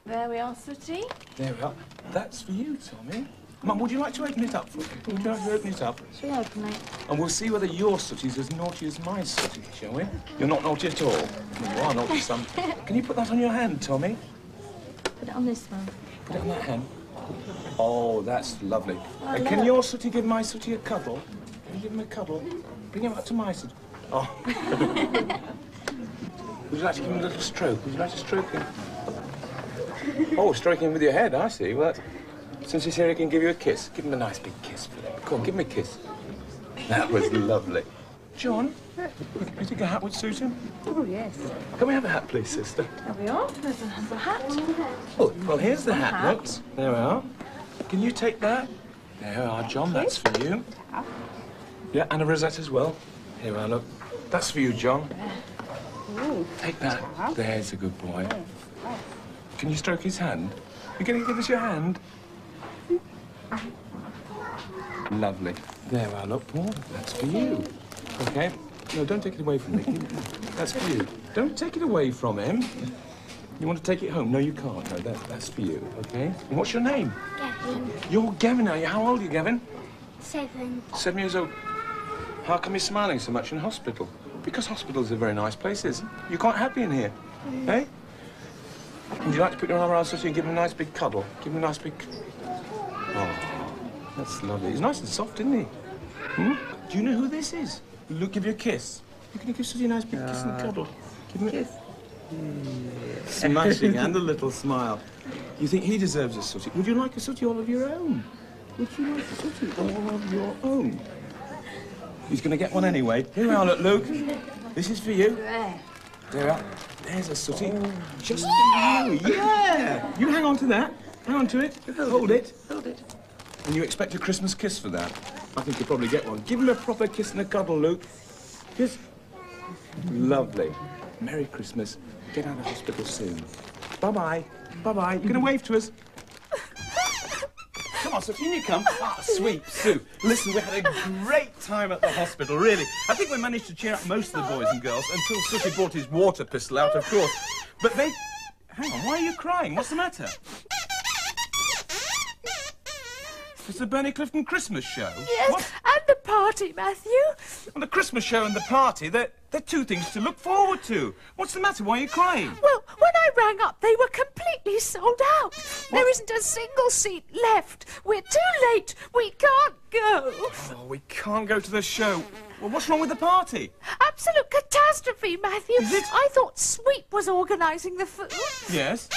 There we are, Sooty. There we are. That's for you, Tommy. Mum, would you like to open it up for me? Would you like to open it up? Shall we open it? And we'll see whether your Sooty's as naughty as my Sooty, shall we? You're not naughty at all. Well, you are naughty some. Can you put that on your hand, Tommy? Put it on this one. Put it on that hand. Oh, that's lovely. Oh, And can your Sooty give my Sooty a cuddle? Can you give him a cuddle? Bring him up to my Sooty. Oh. Would you like to give him a little stroke? Would you like to stroke him? Oh, stroking him with your head, I see. Well, since he's here, he can give you a kiss. Give him a nice big kiss for him. Come on, give him a kiss. That was lovely. John, you think a hat would suit him? Oh, yes. Can we have a hat, please, sister? There we are. There's a hat. Oh, well, here's the hat, look. There we are. Can you take that? There we are, John, that's for you. Yeah, and a rosette as well. Here we are, look. That's for you, John. Ooh. Take that. There's a good boy. Can you stroke his hand? You're going to give us your hand? Lovely. There we are, look, Paul. That's for you. Okay? No, don't take it away from me. That's for you. Don't take it away from him. You want to take it home? No, you can't. No, that's for you, okay? And what's your name? Gavin. You're Gavin, are you? How old are you, Gavin? 7. 7 years old. How come you're smiling so much in hospital? Because hospitals are very nice places. You're quite happy in here, eh? Would you like to put your arm around Sooty and give him a nice big cuddle? Give him a nice big... Oh, that's lovely. He's nice and soft, isn't he? Hmm? Do you know who this is? Look, give you a kiss. You can give Sooty a nice big kiss and cuddle. Give him a kiss. Smashing and a little smile. You think he deserves a Sooty? Would you like a Sooty all of your own? Would you like a Sooty all of your own? He's going to get one anyway. Here we are, look, Luke. This is for you. There we are. There's a Sooty. Just for you. Yeah! You hang on to that. Hang on to it. Hold it. Hold it. And you expect a Christmas kiss for that? I think you'll probably get one. Give him a proper kiss and a cuddle, Luke. Kiss. Lovely. Merry Christmas. Get out of hospital soon. Bye-bye. Bye-bye. You going to wave to us? Come on, Sooty, in you come. Ah, sweet Sue. Listen, we had a great time at the hospital, really. I think we managed to cheer up most of the boys and girls until Sooty brought his water pistol out, of course. But they... Hang on, why are you crying? What's the matter? It's the Bernie Clifton Christmas show. Yes, what? and the party, Matthew. Well, the Christmas show and the party, they're two things to look forward to. What's the matter? Why are you crying? Well, when I rang up, they were completely sold out. What? There isn't a single seat left. We're too late. We can't go. Oh, we can't go to the show. Well, what's wrong with the party? Absolute catastrophe, Matthew. Is it? I thought Sweep was organising the food. Yes.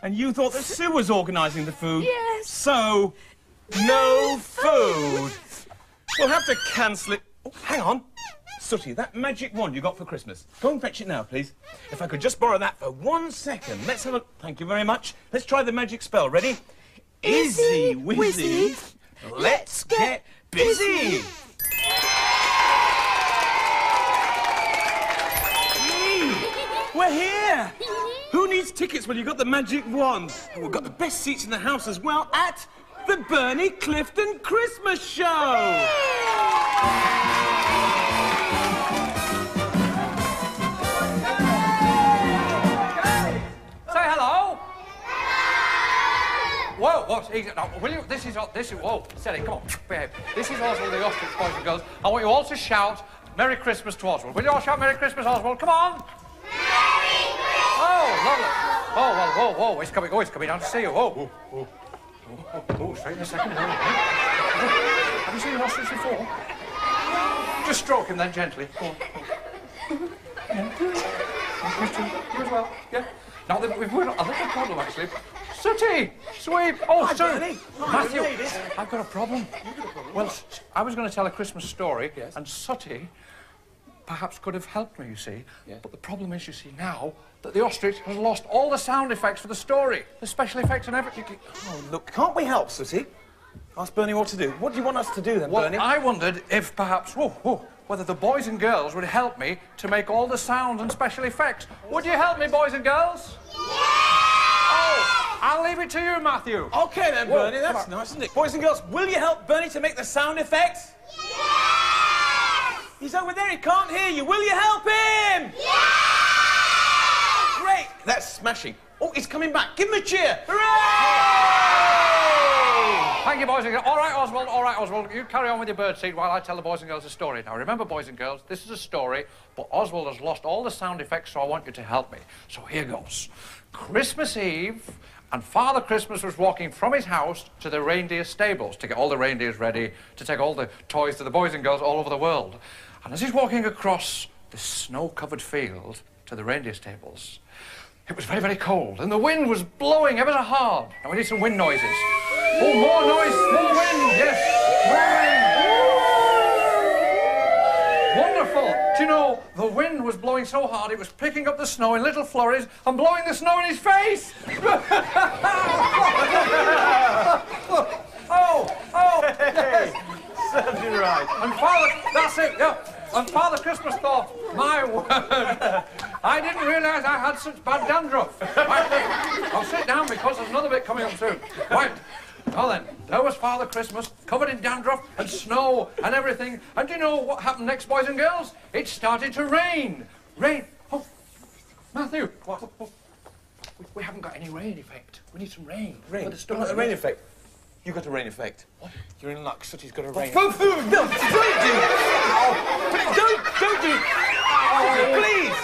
And you thought that Sue was organising the food? Yes. So, no food. We'll have to cancel it. Oh, hang on. Sooty, that magic wand you got for Christmas. Go and fetch it now, please. If I could just borrow that for 1 second. Let's have a... Thank you very much. Let's try the magic spell. Ready? Izzy Wizzy. Let's get busy. We're here. Who needs tickets when you've got the magic wand? And we've got the best seats in the house as well at the Bernie Clifton Christmas Show. Say hello. Whoa, what? Easy. No, will you? This is. Whoa, steady. Come on, behave. This is Oswald the Ostrich, boys and girls. I want you all to shout Merry Christmas to Oswald. Will you all shout Merry Christmas, Oswald? Come on. Merry Christmas. Oh, lovely. Oh, well, whoa. He's coming. Oh, he's coming down to see you. Oh, straight in a second. Have you seen an ostrich before? Just stroke him then gently. Go on. Yeah. You as well. Yeah. Now, we've got a little problem, actually. Sooty! Sweep! Oh, Sooty! Matthew, I've got a problem. Well, I was going to tell a Christmas story, and Sooty perhaps could have helped me, you see. Yes. But the problem is, you see, now that the ostrich has lost all the sound effects for the story, the special effects and everything. Oh, look, can't we help, Sooty? Ask Bernie what to do. What do you want us to do, then, Bernie? I wondered if perhaps, whether the boys and girls would help me to make all the sounds and special effects. Would you help me, boys and girls? Oh, I'll leave it to you, Matthew. OK, then, Bernie. That's nice, isn't it? Boys and girls, will you help Bernie to make the sound effects? Yes! He's over there. He can't hear you. Will you help him? Yes! Great. That's smashing. Oh, he's coming back. Give him a cheer. Hooray! Thank you, boys and girls. All right, Oswald, you carry on with your birdseed while I tell the boys and girls a story. Now, remember, boys and girls, this is a story, but Oswald has lost all the sound effects, so I want you to help me. So here goes. Christmas Eve, and Father Christmas was walking from his house to the reindeer stables to get all the reindeers ready to take all the toys to the boys and girls all over the world. And as he's walking across the snow-covered field to the reindeer stables, it was very, very cold, and the wind was blowing ever so hard. Now, we need some wind noises. Oh, more noise, more wind, yes, more wind. Wonderful. Do you know, the wind was blowing so hard, it was picking up the snow in little flurries and blowing the snow in his face. Hey, certainly right. And that's it, yeah. And Father Christmas thought, my word, I didn't realise I had such bad dandruff. Right, I'll sit down because there's another bit coming up soon. Right, well then, there was Father Christmas, covered in dandruff and snow and everything. And do you know what happened next, boys and girls? It started to rain. Rain. Oh, Matthew. What? We haven't got any rain effect. We need some rain. Rain? What, a rain effect? You got a rain effect. What? You're in luck. Sooty's got a rain effect. No, don't do Don't do it. Oh, please.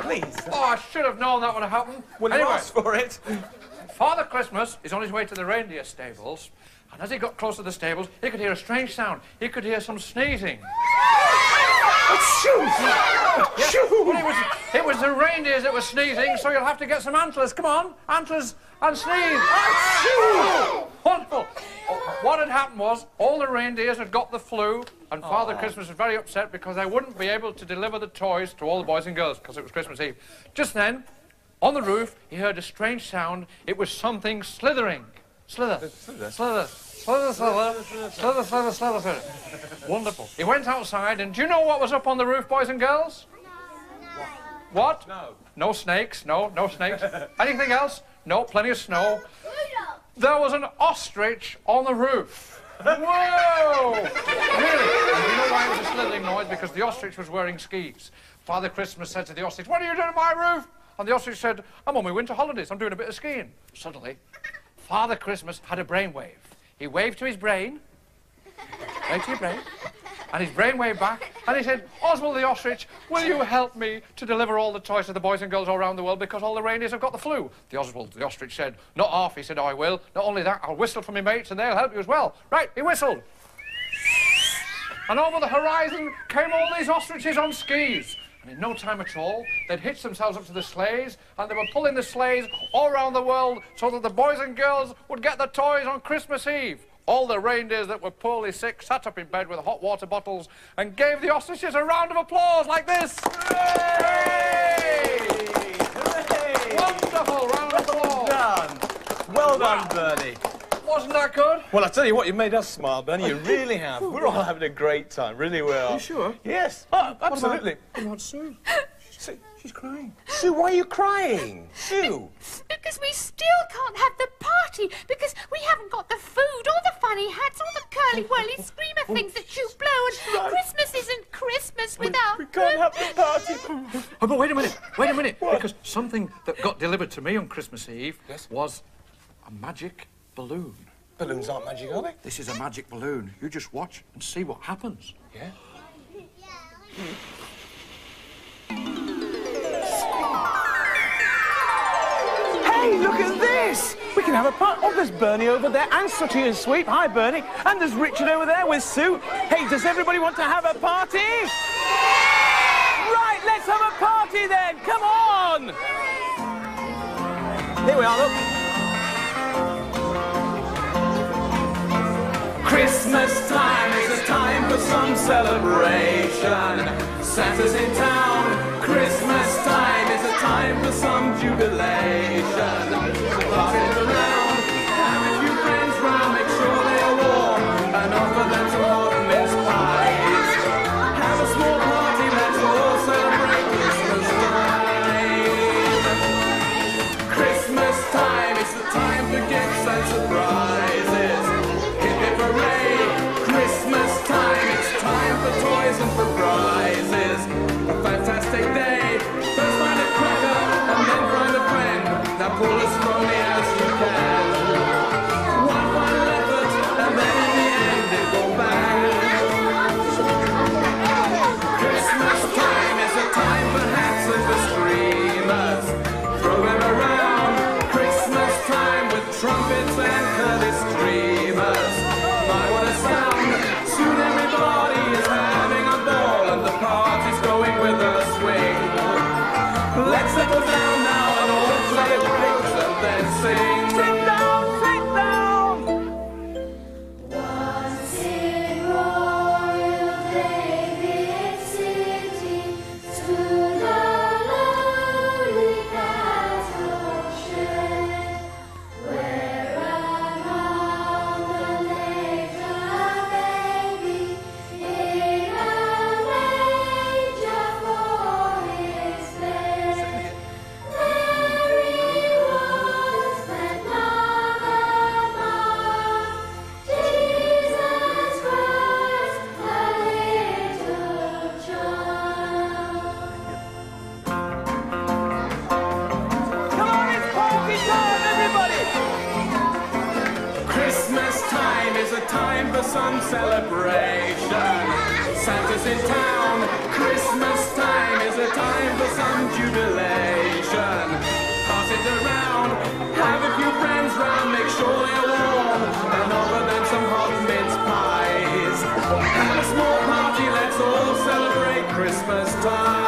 Please. Oh, I should have known that would have happened. Well, anyway, ask for it. Father Christmas is on his way to the reindeer stables, and as he got close to the stables, he could hear a strange sound. He could hear some sneezing. It was the reindeers that were sneezing, so you'll have to get some antlers. Come on, antlers and sneeze. Wonderful. What had happened was all the reindeers had got the flu, and Father Christmas was very upset because they wouldn't be able to deliver the toys to all the boys and girls because it was Christmas Eve. Just then, on the roof, he heard a strange sound. It was something slithering. Slither. Slither. Slither. Slither, slither, slither, slither, slither, slither. Wonderful. He went outside, and do you know what was up on the roof, boys and girls? What? No. No snakes. No, no snakes. Anything else? No, plenty of snow. There was an ostrich on the roof. Whoa! Really? And do you know why it was a slithering noise? Because the ostrich was wearing skis. Father Christmas said to the ostrich, "What are you doing on my roof?" And the ostrich said, "I'm on my winter holidays. I'm doing a bit of skiing." Suddenly, Father Christmas had a brainwave. He waved to his brain. Wave to your brain. and his brainwave back, and he said, Oswald the Ostrich, will you help me to deliver all the toys to the boys and girls all around the world because all the reindeers have got the flu? The Oswald the Ostrich said, not half. He said, I will. Not only that, I'll whistle for my mates and they'll help you as well. Right, he whistled. And over the horizon came all these ostriches on skis. And in no time at all, they'd hitched themselves up to the sleighs, and they were pulling the sleighs all around the world so that the boys and girls would get the toys on Christmas Eve. All the reindeers that were poorly sick sat up in bed with hot water bottles and gave the ostriches a round of applause like this. Hooray! Hooray! Wonderful round of applause. Well done, Bernie. Wasn't that good? Well, I tell you what, you've made us smile, Bernie. You really have. We're all having a great time, really we are. Are you sure? Yes. Oh, absolutely. What about Sue? Sue, she's crying. Sue, why are you crying? Sue. Because we still can't have the party, because we haven't got the food, or the funny hats, or the curly-whirly screamer things that you blow, and Christmas isn't Christmas without... We can't have the party. Oh, but wait a minute, because something that got delivered to me on Christmas Eve was a magic balloon. Balloons aren't magic, are they? This is a magic balloon. You just watch and see what happens. Yeah? Hey, look at this! We can have a party. Oh, there's Bernie over there, and Sooty and Sweep. Hi, Bernie. And there's Richard over there with Sue. Hey, does everybody want to have a party? Right, let's have a party then. Come on! Here we are, look. Christmas time is a time for some celebration. Santa's in town. Christmas time is a time for some jubilation. So party's around, have a few friends round, make sure they are warm, and offer them some hot mince pies. Have a small party, let's all celebrate Christmas time. Christmas time is the time for gifts and surprises. Hooray! Christmas time, it's time for toys and for prizes. A fantastic day. First find a cracker and then find a friend. Now pull as slowly as you can. One final effort and then in the end it will bang. Christmas time is a time for hats and for streamers. Throw them around. Christmas time with trumpets and curly streamers. My, what a sound! Soon everybody is having a ball and the party's going with a swing. Let's settle down now and all play breaks and then sing. Sit down, sit down! Once in royal David's city stood a lonely cattle shed, where among the legs a baby in a manger for his bed. Mary was that mother marked, Jesus Christ, a little child. Come on, it's party time, everybody! Christmas time is a time for some celebration. Santa's in town. Christmas time is a time for some jubilation. Pass it around, have a few friends round, make sure they're warm, and offer them some hot mince pies. Have a small party, let's all celebrate Christmas time.